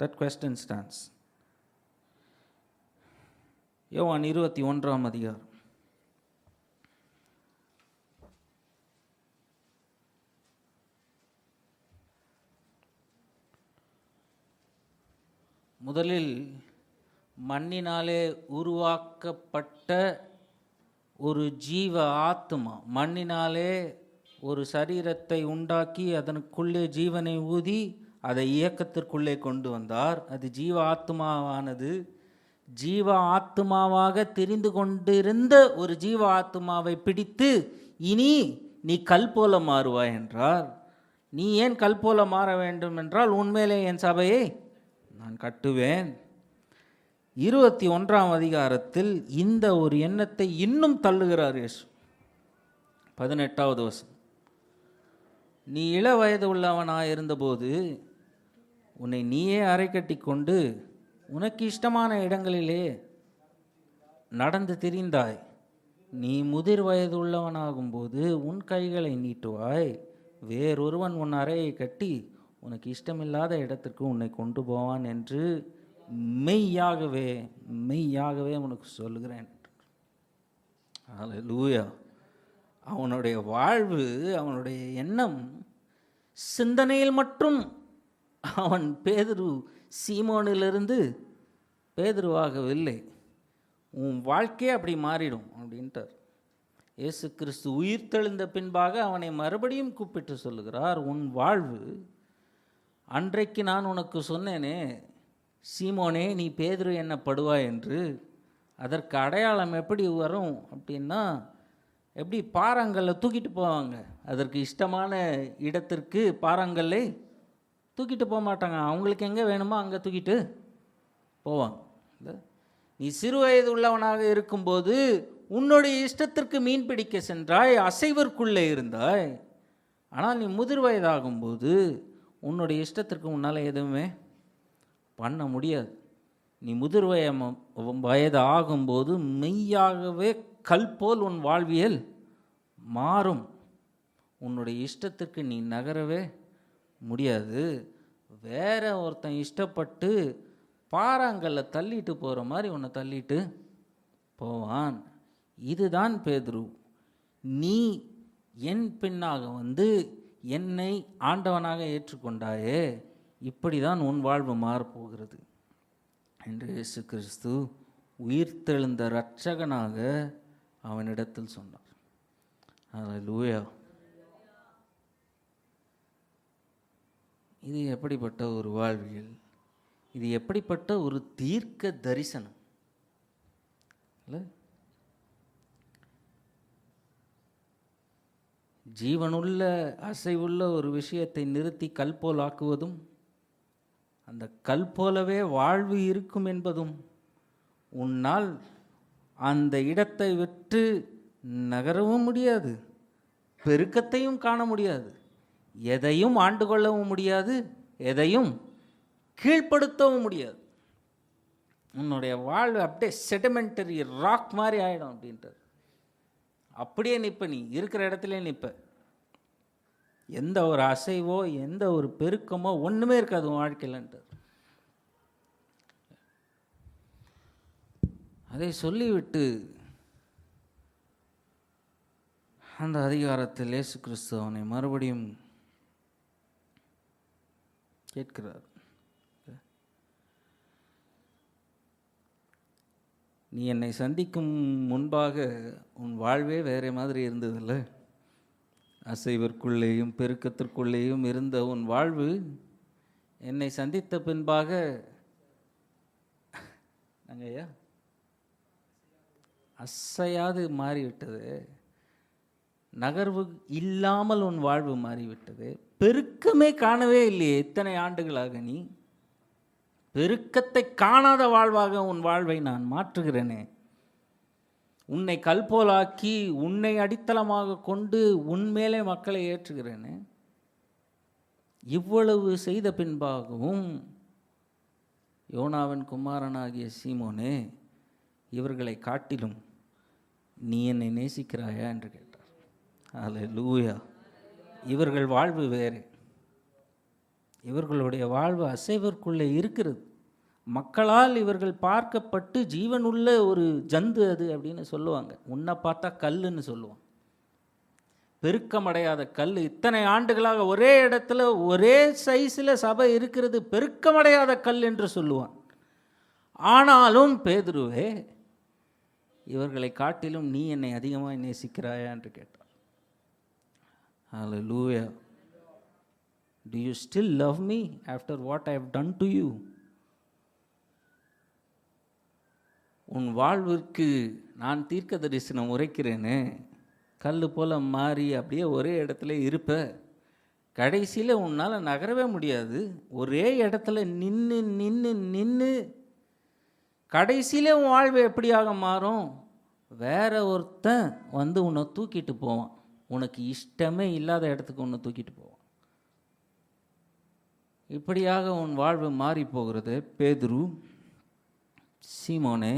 that question stands. யோவான் 21ஆம் அதிகாரம். முதலில் மண்ணினாலே உருவாக்கப்பட்ட ஒரு ஜீவ ஆத்மா, மண்ணினாலே ஒரு சரீரத்தை உண்டாக்கி அதனுக்குள்ளே ஜீவனை ஊதி அதை இயக்கத்திற்குள்ளே கொண்டு வந்தார். அது ஜீவ ஆத்மாவானது. ஜீவ ஆத்மாவாக தெரிந்து கொண்டிருந்த ஒரு ஜீவ ஆத்மாவை பிடித்து இனி நீ கல் போல மாறுவாய் என்றார். நீ ஏன் கல் போல மாற வேண்டும் என்றால் உண்மையிலே என் சபையை நான் கட்டுவேன். 21ஆம் அதிகாரத்தில் இந்த ஒரு எண்ணத்தை இன்னும் தள்ளுகிறார் இயேசு. 18வது வசனம். நீ இள வயது உள்ளவனாக இருந்தபோது உன்னை நீயே அரை கட்டி கொண்டு உனக்கு இஷ்டமான இடங்களிலே நடந்து திரிந்தாய். நீ முதிர் வயது உள்ளவனாகும்போது உன் கைகளை நீட்டுவாய், வேறொருவன் உன் அறையை கட்டி உனக்கு இஷ்டமில்லாத இடத்திற்கு உன்னை கொண்டு போவான் என்று மெய்யாகவே மெய்யாகவே உனக்கு சொல்லுகிறேன். ஹல்லேலூயா. அவனுடைய வாழ்வு, அவனுடைய எண்ணம், சிந்தனையில் மட்டும் அவன் பேதுரு சீமோனிலிருந்து பேதுருவாகவில்லை. உன் வாழ்க்கையே அப்படி மாறிடும் அப்படின்ட்டார். இயேசு கிறிஸ்து உயிர்த்தெழுந்த பின்பாக அவனை மறுபடியும் கூப்பிட்டு சொல்லுகிறார், உன் வாழ்வு அன்றைக்கு நான் உனக்கு சொன்னேனே சீமோனே நீ பேதுரு என்னப்படுவாய் என்று, அதற்கு அடையாளம் எப்படி வரும் அப்படின்னா, எப்படி பாறாங்கல்லை தூக்கிட்டு போவாங்க, அதற்கு இஷ்டமான இடத்திற்கு பாறாங்கல்லை தூக்கிட்டு போக மாட்டாங்க. அவங்களுக்கு எங்கே வேணுமோ அங்கே தூக்கிட்டு போவாங்க. இல்லை, நீ சிறு வயது உள்ளவனாக இருக்கும்போது உன்னுடைய இஷ்டத்திற்கு மீன் பிடிக்க சென்றாய், அசைவற்குள்ளே இருந்தாய். ஆனால் நீ முதிர் வயதாகும்போது உன்னுடைய இஷ்டத்திற்கு உன்னால் எதுவுமே பண்ண முடியாது. நீ முதிர் வயது ஆகும்போது மெய்யாகவே கல் போல் உன் வாழ்வியல் மாறும். உன்னுடைய இஷ்டத்திற்கு நீ நகரவே முடியாது. வேற ஒருத்தன் இஷ்டப்பட்டு பாறாங்கல்ல தள்ளிட்டு போகிற மாதிரி உன்னை தள்ளிட்டு போவான். இதுதான் பேதுரு. நீ என் பின்னாக வந்து என்னை ஆண்டவனாக ஏற்றுக்கொண்டாயே, இப்படி தான் உன் வாழ்வு மாறப்போகிறது என்று இயேசு கிறிஸ்து உயிர்த்தெழுந்த இரட்சகனாக அவனிடத்தில் சொன்னார். அல்லேலூயா. இது எப்படிப்பட்ட ஒரு வாழ்வியல்! இது எப்படிப்பட்ட ஒரு தீர்க்க தரிசனம்! இல்லை, ஜீவனுள்ள அசைவுள்ள ஒரு விஷயத்தை நிறுத்தி கல் போல் ஆக்குவதும், அந்த கல் போலவே வாழ்வு இருக்கும் என்பதும், உன்னால் அந்த இடத்தை விட்டு நகரவும் முடியாது, பெருக்கத்தையும் காண முடியாது, எதையும் ஆண்டு கொள்ளவும் முடியாது, எதையும் கீழ்ப்படுத்தவும் முடியாது. உன்னுடைய வாழ்வு அப்படியே செடிமெண்டரி ராக் மாதிரி ஆகிடும் அப்படின்றது. அப்படியே நிற்ப, நீ இருக்கிற இடத்துல நிற்ப. எந்த ஒரு அசைவோ எந்த ஒரு பெருக்கமோ ஒன்றுமே இருக்காது உன் வாழ்க்கையிலன்றது. அதை சொல்லிவிட்டு அந்த அதிகாரத்தில் இயேசு கிறிஸ்து அவனை மறுபடியும் கேட்கிறார். நீ என்னை சந்திக்கும் முன்பாக உன் வாழ்வே வேறு மாதிரி இருந்ததில்ல. அசைவிற்குள்ளேயும் பெருக்கத்திற்குள்ளேயும் இருந்த உன் வாழ்வு என்னை சந்தித்த பின்பாக ஐயா அசையாது மாறிவிட்டது. நகர்வு இல்லாமல் உன் வாழ்வு மாறிவிட்டது. பெருக்கமே காணவே இல்லையே இத்தனை ஆண்டுகளாக. நீ பெருக்கத்தை காணாத வாழ்வாக உன் வாழ்வை நான் மாற்றுகிறேனே. உன்னை கல் போலாக்கி உன்னை அடித்தளமாக கொண்டு உன்மேலே மக்களை ஏற்றுகிறேனே. இவ்வளவு செய்த பின்பாகவும் யோனாவின் குமாரனாகிய சீமோனே, இவர்களை காட்டிலும் நீ என்னை நேசிக்கிறாயா என்று கேட்டார். அல்லேலூயா. இவர்கள் வாழ்வு வேறு. இவர்களுடைய வாழ்வு அசைவற்குள்ளே இருக்கிறது. மக்களால் இவர்கள் பார்க்கப்பட்டு ஜீவனுள்ள ஒரு ஜந்து அது அப்படின்னு சொல்லுவாங்க. உன்னை பார்த்தா கல்லுன்னு சொல்லுவான். பெருக்கமடையாத கல். இத்தனை ஆண்டுகளாக ஒரே இடத்துல ஒரே சைஸில் சபை இருக்கிறது, பெருக்கமடையாத கல் என்று சொல்லுவான். ஆனாலும் பேதுருவே, இவர்களை காட்டிலும் நீ என்னை அதிகமாக நேசிக்கிறாயா என்று கேட்டார். Hallelujah. Do you still love me after what I have done to you? உன் வாழ்விற்கு நான் தீர்க்க தரிசனம் உரைக்கிறேனே, கல் போல மாறி அப்படியே ஒரே இடத்துல இருப்ப. கடைசியில் உன்னால் நகரவே முடியாது. ஒரே இடத்துல நின்று நின்று நின்று கடைசியில் உன் வாழ்வு எப்படியாக மாறும்? வேற ஒருத்தன் வந்து உன்னை தூக்கிட்டு போவான். உனக்கு இஷ்டமே இல்லாத இடத்துக்கு உன்னை தூக்கிட்டு போவான். இப்படியாக உன் வாழ்வு மாறி போகிறது. பேதுரு, சீமோனே,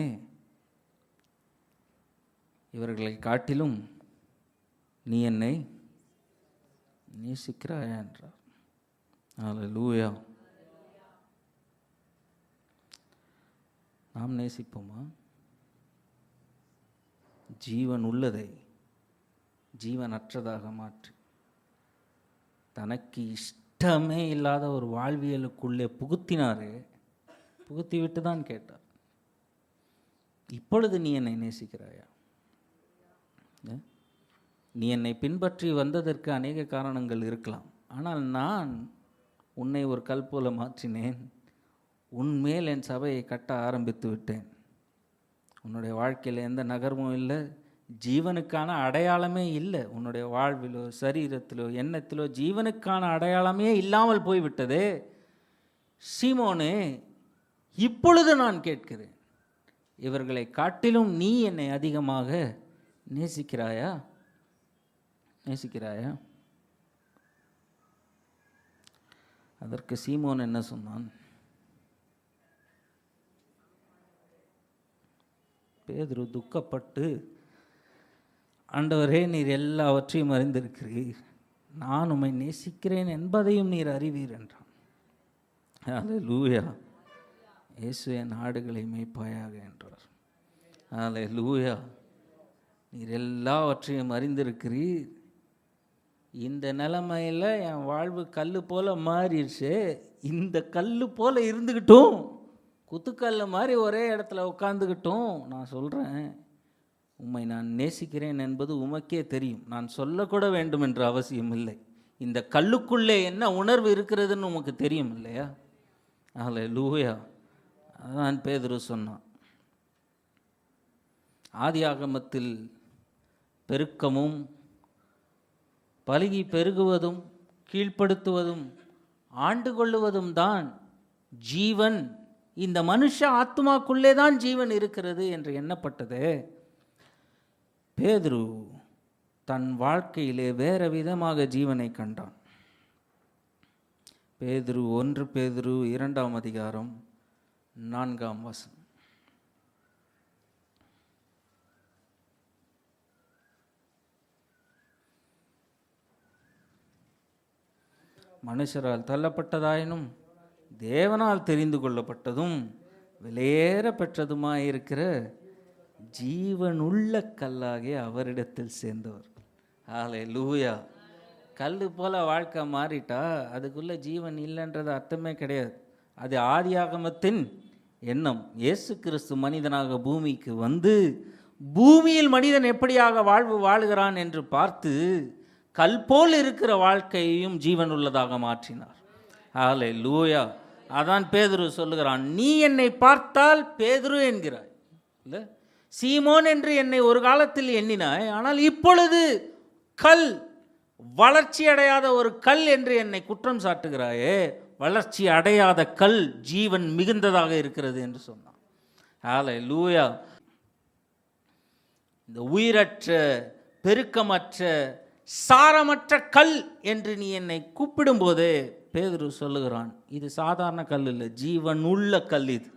இவர்களை காட்டிலும் நீ என்னை நேசிக்கிறாயா என்றார். அல்லேலூயா. நாம் நேசிப்போமா? ஜீவன் உள்ளதை ஜீவனற்றதாக மாற்றி தனக்கு இஷ்டமே இல்லாத ஒரு வாழ்வியலுக்குள்ளே புகுத்தினாரே, புகுத்தி விட்டு தான் கேட்டார், இப்பொழுது நீ என்னை நேசிக்கிறாயா? நீ என்னை பின்பற்றி வந்ததற்கு அநேக காரணங்கள் இருக்கலாம். ஆனால் நான் உன்னை ஒரு கல் போல மாற்றினேன். உன்மேல் என் சபையை கட்ட ஆரம்பித்து விட்டேன். உன்னுடைய வாழ்க்கையில் எந்த நகர்வும் இல்லை, ஜீவனுக்கான அடையாளமே இல்லை. உன்னுடைய வாழ்விலோ சரீரத்திலோ எண்ணத்திலோ ஜீவனுக்கான அடையாளமே இல்லாமல் போய்விட்டதே. சீமோனே, இப்பொழுது நான் கேட்கிறேன், இவர்களை காட்டிலும் நீ என்னை அதிகமாக நேசிக்கிறாயா? அதற்கு சீமோன் என்ன சொன்னான்? பேதுரு துக்கப்பட்டு, ஆண்டவரே, நீர் எல்லாவற்றையும் அறிந்திருக்கிறீர், நான் உம்மை நேசிக்கிறேன் என்பதையும் நீர் அறிவீர் என்றான். அல்லேலூயா. இயேசு என் ஆடுகளை மேய்ப்பாயாக என்றார். அல்லேலூயா. நீர் எல்லாவற்றையும் அறிந்திருக்கிறீர். இந்த நிலைமையில் என் வாழ்வு கல் போல் மாறிடுச்சு. இந்த கல் போல் இருந்துக்கிட்டும், குத்துக்கல் மாதிரி ஒரே இடத்துல உட்காந்துக்கிட்டும், நான் சொல்கிறேன், உம்மை நான் நேசிக்கிறேன் என்பது உமக்கே தெரியும். நான் சொல்லக்கூட வேண்டும் என்ற அவசியம் இல்லை. இந்த கல்லுக்குள்ளே என்ன உணர்வு இருக்கிறதுன்னு உமக்கு தெரியும் இல்லையா? அல்லேலூயா. அதான் பேதுரு சொன்னான். ஆதியாகமத்தில் பெருக்கமும் பலுகி பெருகுவதும் கீழ்ப்படுத்துவதும் ஆண்டு கொள்ளுவதும் தான் ஜீவன். இந்த மனுஷ ஆத்மாக்குள்ளே தான் ஜீவன் இருக்கிறது என்று எண்ணப்பட்டது. பேதுரு தன் வாழ்க்கையிலே வேறு விதமாக ஜீவனை கண்டான். பேதுரு 1 பேதுரு 2ஆம் அதிகாரம் 4ஆம் வசனம். மனுஷரால் தள்ளப்பட்டதாயினும் தேவனால் தெரிந்து கொள்ளப்பட்டதும் விலையேற பெற்றதுமாயிருக்கிற ஜீவனுள்ள கல்லாகிய அவரிடத்தில் சேர்ந்தவர். அல்லேலூயா. கல் போல வாழ்க்கை மாறிட்டா அதுக்குள்ளே ஜீவன் இல்லைன்றது அர்த்தமே கிடையாது. அது ஆதியாகமத்தின் எண்ணம். இயேசு கிறிஸ்து மனிதனாக பூமிக்கு வந்து பூமியில் மனிதன் எப்படியாக வாழ்வு வாழுகிறான் என்று பார்த்து கல் போல் இருக்கிற வாழ்க்கையையும் ஜீவன் உள்ளதாக மாற்றினார். அல்லேலூயா. அதான் பேதுரு சொல்லுகிறான், நீ என்னை பார்த்தால் பேதுரு என்கிறாய் இல்லை, சீமோன் என்று என்னை ஒரு காலத்தில் எண்ணினாய், ஆனால் இப்பொழுது கல், வளர்ச்சி அடையாத ஒரு கல் என்று என்னை குற்றம் சாட்டுகிறாயே. வளர்ச்சி அடையாத கல் ஜீவன் மிகுந்ததாக இருக்கிறது என்று சொன்னான். அல்லேலூயா. இந்த உயிரற்ற, பெருக்கமற்ற, சாரமற்ற கல் என்று நீ என்னை கூப்பிடும்போது பேதுரு சொல்லுகிறான், இது சாதாரண கல் இல்லை, ஜீவன் உள்ள கல் இது.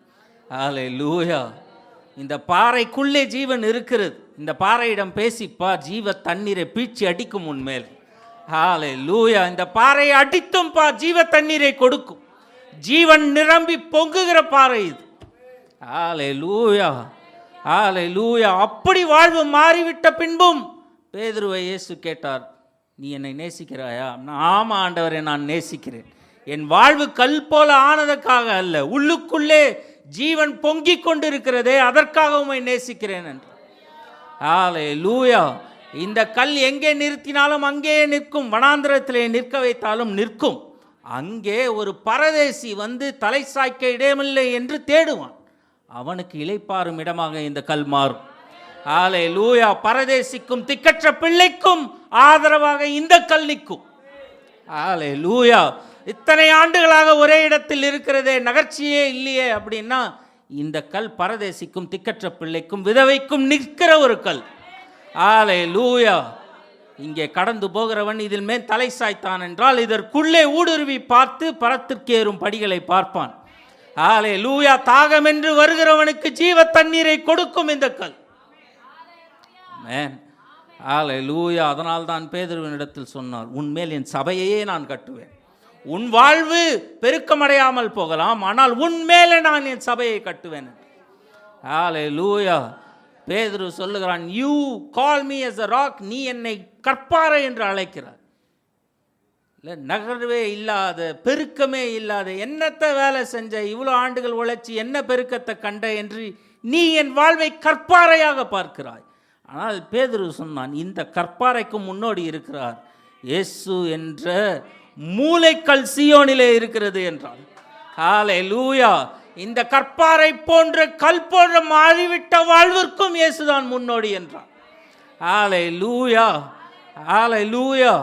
அல்லேலூயா. இந்த பாறைக்குள்ளே ஜீவன் இருக்கிறது. இந்த பாறையிடம் பேசிப்பா, ஜீவ தண்ணீரை பீச்சி அடிக்கும் உன்மேல். அல்லேலூயா. இந்த பாறையை அடித்தும் பா, ஜீவ தண்ணீரை கொடுக்கும். ஜீவன் நிரம்பி பொங்குகிற பாறை இது. அல்லேலூயா. அல்லேலூயா. அப்படி வாழ்வு மாறிவிட்ட பின்பும் பேதுருவை இயேசு கேட்டார், நீ என்னை நேசிக்கிறாயா? ஆமா ஆண்டவரே, நான் நேசிக்கிறேன். என் வாழ்வு கல் போல ஆனதற்காக அல்ல, உள்ளுக்குள்ளே ஜீவன் பொங்கிக் கொண்டிருக்கிறதே, அதற்காக உம்மை நேசிக்கிறேன் என்று. அல்லேலூயா. இந்த கல் எங்கே நிறுத்தினாலும் அங்கேயே நிற்கும். வனாந்திரத்திலே நிற்க வைத்தாலும் நிற்கும். அங்கே ஒரு பரதேசி வந்து தலை சாய்க்க இடமில்லை என்று தேடுவான். அவனுக்கு இளைப்பாறும் இடமாக இந்த கல் மாறும். அல்லேலூயா. பரதேசிக்கும் திக்கற்ற பிள்ளைக்கும் ஆதரவாக இந்த கல் நிற்கும். அல்லேலூயா. இத்தனை ஆண்டுகளாக ஒரே இடத்தில் இருக்கிறதே, நகர்ச்சியே இல்லையே அப்படின்னா, இந்த கல் பரதேசிக்கும் திக்கற்ற பிள்ளைக்கும் விதவைக்கும் நிற்கிற ஒரு கல். அல்லேலூயா. இங்கே கடந்து போகிறவன் இதில் மேல் தலை சாய்த்தான் என்றால் இதற்குள்ளே ஊடுருவி பார்த்து பரத்திற்கேறும் படிகளை பார்ப்பான். அல்லேலூயா. தாகம் என்று வருகிறவனுக்கு ஜீவ தண்ணீரை கொடுக்கும் இந்த கல். அல்லேலூயா. அதனால் தான் பேதுருவினிடத்தில் சொன்னார், உன்மேல் என் சபையையே நான் கட்டுவேன். உன் வாழ்வு பெருக்கமடையாமல் போகலாம், ஆனால் உன்மேலே நான் என் சபையை கட்டுவேன். அல்லேலூயா. பேதுரு சொல்லுகிறான், you call me as a rock, நீ என்னை கற்பாறை என்று அழைக்கிறார். இல்லை, நகர்வே இல்லாத, பெருக்கமே இல்லாத, என்னத்தை வேலை செஞ்ச, இவ்வளோ ஆண்டுகள் உழைச்சி என்ன பெருக்கத்தை கண்ட என்று நீ என் வாழ்வை கற்பாறையாக பார்க்கிறாய். ஆனால் பேதுரு சொன்னான், இந்த கற்பாறைக்கு முன்னோடி இருக்கிறார் இயேசு என்ற மூலைக்கல் சீயோனிலே இருக்கிறது என்றார். அல்லேலூயா. இந்த கற்பாறை போன்ற கல் போன்ற மாறிவிட்ட வாழ்விற்கும் இயேசுதான் முன்னோடி என்றார். ஹalleluya, ஹalleluya.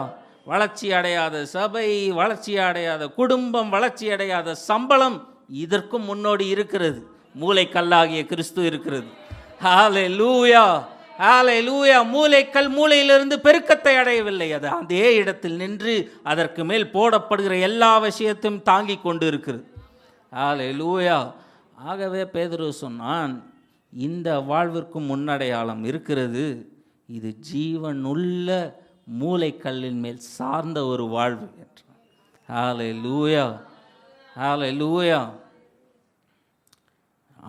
வளர்ச்சி அடையாத சபை, வளர்ச்சி அடையாத குடும்பம், வளர்ச்சி அடையாத சம்பளம், இதற்கும் முன்னோடி இருக்கிறது. மூளைக்கல்லாகிய கிறிஸ்து இருக்கிறது. ஹalleluya, ஹalleluya. மூளைக்கல் மூளையிலிருந்து பெருக்கத்தை அடையவில்லை, அது அதே இடத்தில் நின்று அதற்கு மேல் போடப்படுகிற எல்லா விஷயத்தையும் தாங்கி கொண்டு இருக்கிறது. ஹalleluya. ஆகவே பேதுரு சொன்னான், இந்த வாழ்விற்கு முன்னடையாளம் இருக்கிறது. இது ஜீவனுள்ள மூளைக்கல்லின் மேல் சார்ந்த ஒரு வாழ்வு என்றான். ஹalleluya, ஹalleluya.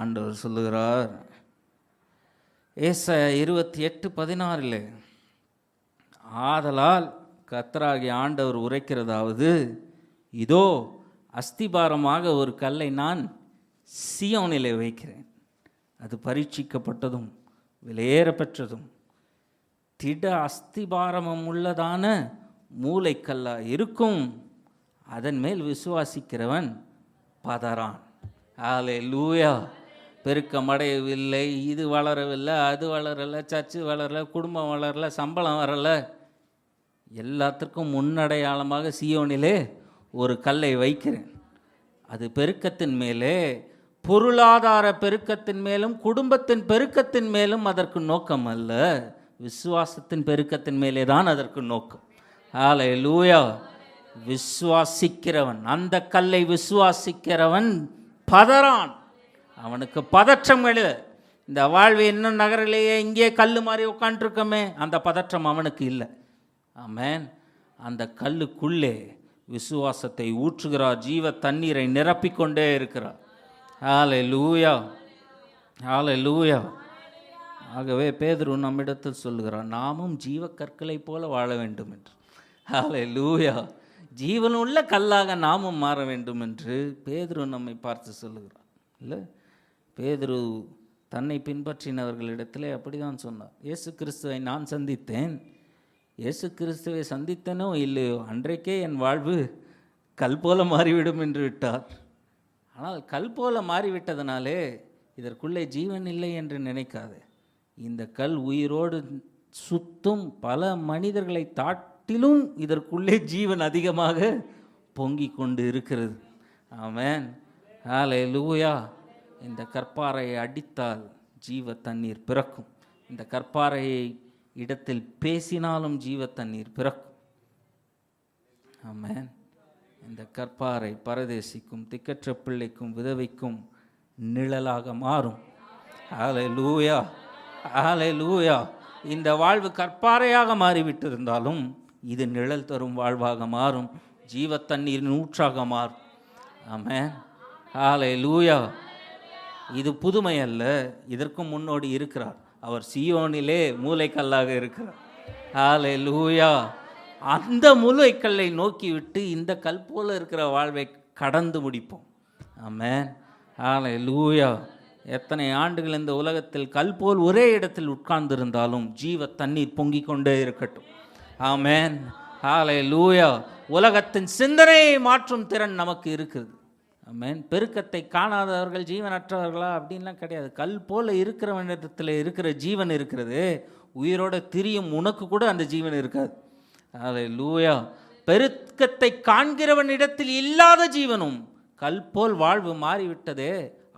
ஆண்டவர் சொல்லுகிறார் ஏசாயா 28:16, ஆதலால் கர்த்தராகிய ஆண்டவர் உரைக்கிறதாவது, இதோ அஸ்திபாரமாக ஒரு கல்லை நான் சீயோனிலே வைக்கிறேன், அது பரீட்சிக்கப்பட்டதும் விலையேற பெற்றதும் திட அஸ்திபாரமும் உள்ளதான மூளைக்கல்லா இருக்கும், அதன் மேல் விசுவாசிக்கிறவன் பதறான். ஹalleluya. பெருக்கம் அடையவில்லை, இது வளரவில்லை, அது வளரலை, சர்ச்சு வளரலை, குடும்பம் வளரலை, சம்பளம் வரலை, எல்லாத்துக்கும் முன்னடையாளமாக சீயோனிலே ஒரு கல்லை வைக்கிறேன். அது பெருக்கத்தின் மேலே, பொருளாதார பெருக்கத்தின் மேலும் குடும்பத்தின் பெருக்கத்தின் மேலும் அதற்கு நோக்கம் அல்ல, விசுவாசத்தின் பெருக்கத்தின் மேலே தான் அதற்கு நோக்கம். ஹalleluya. விசுவாசிக்கிறவன், அந்த கல்லை விசுவாசிக்கிறவன் பதறான். அவனுக்கு பதற்றம் எழு. இந்த வாழ்வு இன்னும் நகரிலேயே இங்கே கல் மாதிரி உட்காந்துருக்கோமே, அந்த பதற்றம் அவனுக்கு இல்லை. ஆமென். அந்த கல்லுக்குள்ளே விசுவாசத்தை ஊற்றுகிறார், ஜீவ தண்ணீரை நிரப்பிக்கொண்டே இருக்கிறார். ஹalleluya, ஹalleluya. ஆகவே பேதுரு நம்மிடத்தில் சொல்லுகிறார், நாமும் ஜீவ கற்களை போல வாழ வேண்டும் என்று. ஹalleluya. ஜீவனுள்ள கல்லாக நாமும் மாற வேண்டும் என்று பேதுரு நம்மை பார்த்து சொல்லுகிறார். இல்லை, பேதுரு தன்னை பின்பற்றினவர்களிடத்திலே அப்படி தான் சொன்னார். இயேசு கிறிஸ்துவை நான் சந்தித்தேன், இயேசு கிறிஸ்துவை சந்தித்தனோ இல்லையோ அன்றைக்கே என் வாழ்வு கல் போல மாறிவிடும் என்று விட்டார். ஆனால் கல் போல மாறிவிட்டதனாலே இதற்குள்ளே ஜீவன் இல்லை என்று நினைக்காது. இந்த கல் உயிரோடு சுத்தும் பல மனிதர்களை தாட்டிலும் இதற்குள்ளே ஜீவன் அதிகமாக பொங்கி கொண்டு இருக்கிறது. ஆமென், ஹalleluya. இந்த கற்பாறையை அடித்தால் ஜீவ தண்ணீர் பிறக்கும். இந்த கற்பாறையை இடத்தில் பேசினாலும் ஜீவ தண்ணீர் பிறக்கும். ஆமென். இந்த கற்பாறை பரதேசிக்கும் திக்கற்ற பிள்ளைக்கும் விதவைக்கும் நிழலாக மாறும். ஹalleluya, ஹalleluya. இந்த வாழ்வு கற்பாறையாக மாறிவிட்டிருந்தாலும் இது நிழல் தரும் வாழ்வாக மாறும், ஜீவ தண்ணீரின் ஊற்றாக மாறும். ஆமென், ஹalleluya. இது புதுமை அல்ல, இதற்கும் முன்னோடி இருக்கிறார். அவர் சீயோனிலே மூளைக்கல்லாக இருக்கிறார். ஹalleluya. அந்த மூளைக்கல்லை நோக்கிவிட்டு இந்த கல் போல இருக்கிற வாழ்வை கடந்து முடிப்போம். ஆமென், ஹalleluya. எத்தனை ஆண்டுகள் இந்த உலகத்தில் கல் போல் ஒரே இடத்தில் உட்கார்ந்திருந்தாலும் ஜீவ தண்ணீர் பொங்கிக் கொண்டே இருக்கட்டும். ஆமென், ஹalleluya. உலகத்தின் சிந்தனையை மாற்றும் திறன் நமக்கு இருக்குது. ஆமென். பெருக்கத்தை காணாதவர்கள் ஜீவனற்றவர்களா அப்படின்லாம் கிடையாது. கல் போல இருக்கிறவனிடத்தில் இருக்கிற ஜீவன் இருக்கிறது, உயிரோட திரியும் உனக்கு கூட அந்த ஜீவன் இருக்காது. ஹalleluya. பெருக்கத்தை காண்கிறவனிடத்தில் இல்லாத ஜீவனும் கல் போல் வாழ்வு மாறிவிட்டதே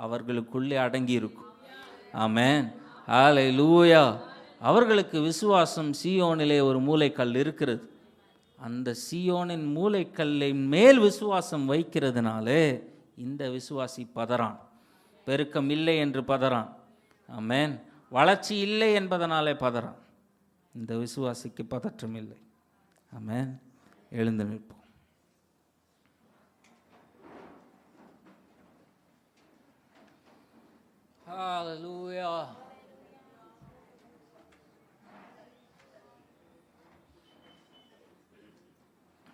அவர்களுக்குள்ளே அடங்கி இருக்கும். ஆமென், ஹalleluya. அவர்களுக்கு விசுவாசம் சீயோனிலே ஒரு மூளைக்கல் இருக்கிறது. அந்த சீயோனின் மூளைக்கல்லின் மேல் விசுவாசம் வைக்கிறதுனாலே இந்த விசுவாசி பதறான். பெருக்கம் இல்லை என்று பதறான். ஆமென். வளர்ச்சி இல்லை என்பதனாலே பதறான். இந்த விசுவாசிக்கு பதற்றம் இல்லை. ஆமென். எழுந்து நிற்போம். ஹalleluya.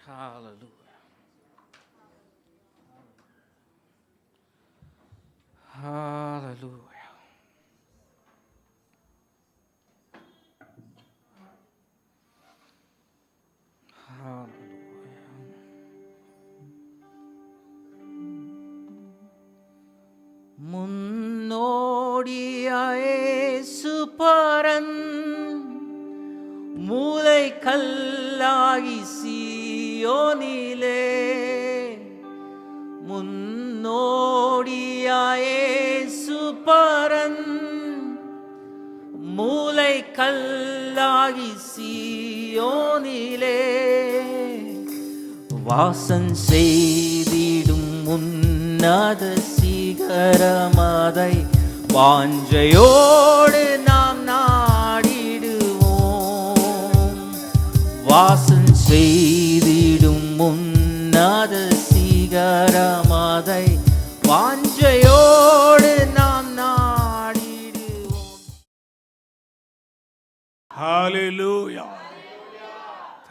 Hallelujah. Hallelujah. முன்னோடியாய் சுபரன் மூலை கல்லாகி சீயோனிலே முன்னோடியாயேசு பரன் மூலை கல்லாகி சீயோனிலே வாசம் செய்திடும் உன்னத சிகரமதை வாஞ்சையோடு நாம் நாடிடுவோம். வாசம் செய்திடும் உன்னத சிகரமதை வாஞ்சையோடு நாம் நாடிடுவோம். ஹல்லேலூயா.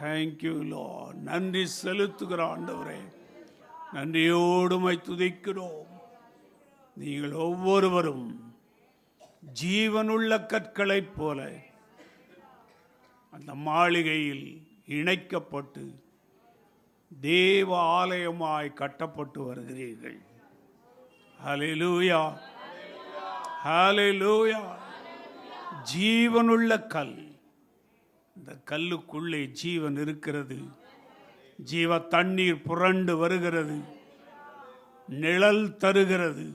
Thank you Lord. நன்றி செலுத்துகிற ஆண்டவரே, நன்றியோடு உம்மை துதிக்கிறோம். நீங்கள் ஒவ்வொருவரும் ஜீவனுள்ள கற்களைப் போல அந்த மாளிகையில் இணைக்கப்பட்டு தேவ ஆலயமாய் கட்டப்பட்டு வருகிறீர்கள். ஹல்லேலூயா, ஹல்லேலூயா. ஜீவனுள்ள கல், இந்த கல்லுக்குள்ளே ஜீவன் இருக்கிறது. ஜீவ தண்ணீர் புரண்டு வருகிறது, நிழல் தருகிறது.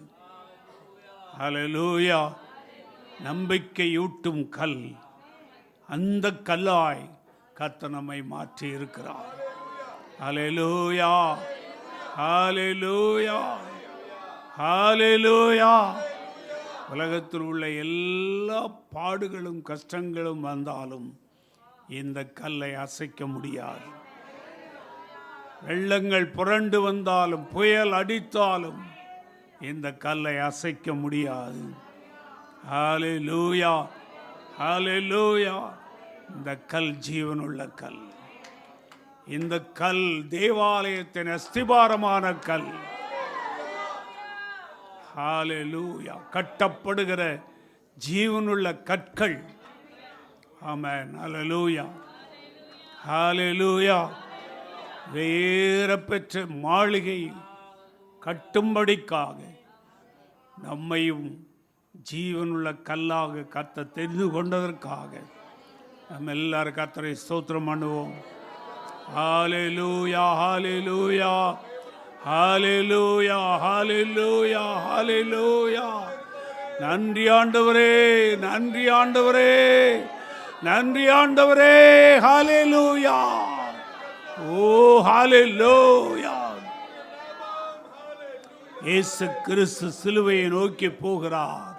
ஹல்லேலூயா. நம்பிக்கையூட்டும் கல், அந்த கல்லாய் கர்த்தர் நம்மை மாற்றி இருக்கிறார். ஹல்லேலூயா, ஹல்லேலூயா, ஹல்லேலூயா. உலகத்தில் உள்ள எல்லா பாடுகளும் கஷ்டங்களும் வந்தாலும் இந்த கல்லை அசைக்க முடியாது. வெள்ளங்கள் புரண்டு வந்தாலும் புயல் அடித்தாலும் இந்த கல்லை அசைக்க முடியாது. ஹல்லேலூயா, ஹல்லேலூயா. இந்த கல் ஜீவனுள்ள கல். இந்த கல் தேவாலயத்தின் அஸ்திபாரமான கல். ஹல்லேலூயா. கட்டப்படுகிற ஜீவனுள்ள கற்கள். ஆமென். ஹல்லேலூயா, ஹல்லேலூயா. வேற பெற்ற மாளிகை கட்டும்படிக்காக நம்மையும் ஜீவனுள்ள கல்லாக கர்த்தர் தெரிந்து கொண்டதற்காக நம்ம எல்லாரும் கர்த்தரை ஸ்தோத்திரம் பண்ணுவோம். ஹல்லேலூயா, ஹல்லேலூயா, ஹல்லேலூயா, ஹல்லேலூயா, ஹல்லேலூயா. நன்றி ஆண்டவரே, நன்றி ஆண்டவரே, நன்றி ஆண்டவரே. ஹல்லேலூயா, ஓ ஹல்லேலூயா. இயேசு கிறிஸ்து சிலுவையை நோக்கி போகிறார்.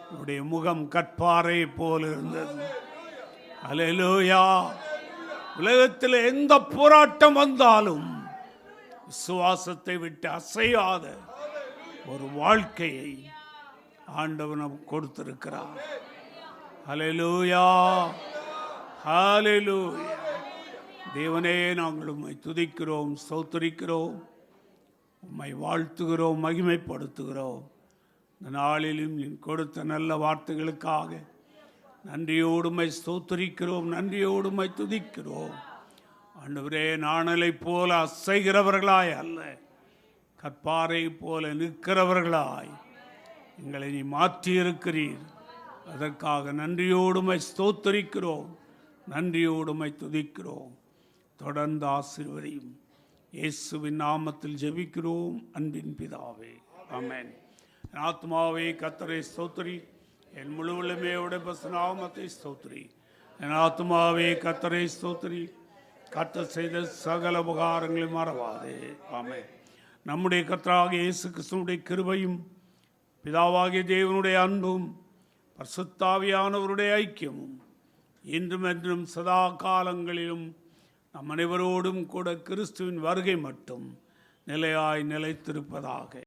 அவருடைய முகம் கற்பாறை போல் இருந்தது. ஹல்லேலூயா. உலகத்தில் எந்த போராட்டம் வந்தாலும் விசுவாசத்தை விட்டு அசையாத ஒரு வாழ்க்கையை ஆண்டவர் நமக்கு கொடுத்திருக்கிறார். ஹல்லேலூயா, ஹல்லேலூயா. தேவனே, நாங்கள் உம்மை துதிக்கிறோம், ஸ்தோத்திரிக்கிறோம், உம்மை வாழ்த்துகிறோம், மகிமைப்படுத்துகிறோம். இந்த நாளிலும் நீ கொடுத்த நல்ல வார்த்தைகளுக்காக நன்றியோடு உம்மை ஸ்தோத்திரிக்கிறோம், நன்றியோடு உம்மை துதிக்கிறோம். ஆண்டவரே, நாணலை போல அசைகிறவர்களாய் அல்ல, கற்பாறை போல நிற்கிறவர்களாய் எங்களை நீ மாற்றி இருக்கிறீர். அதற்காக நன்றியோடுமை ஸ்தோத்திரிக்கிறோம், நன்றியோடுமை துதிக்கிறோம். தொடர்ந்து ஆசீர்வதியும். இயேசுவின் நாமத்தில் ஜெபிக்கிறோம் அன்பின் பிதாவே, ஆமென். என் ஆத்மாவே கர்த்தரை ஸ்தோத்திரி, என் முழு உள்ளமையோட நாமத்தை ஸ்தோத்திரி. என் ஆத்மாவே கர்த்தரை ஸ்தோத்திரி, கர்த்தர் செய்த சகல உபகாரங்களை மறவாதே, ஆமென். நம்முடைய கர்த்தராகிய இயேசு கிறிஸ்துவினுடைய கிருபையும் பிதாவாகிய தேவனுடைய அன்பும் பரிசுத்தாவியானவருடைய ஐக்கியமும் இன்றும் என்றும் சதா காலங்களிலும் நம் அனைவரோடும் கூட கிறிஸ்துவின் வருகை மட்டும் நிலையாய் நிலைத்திருப்பதாக.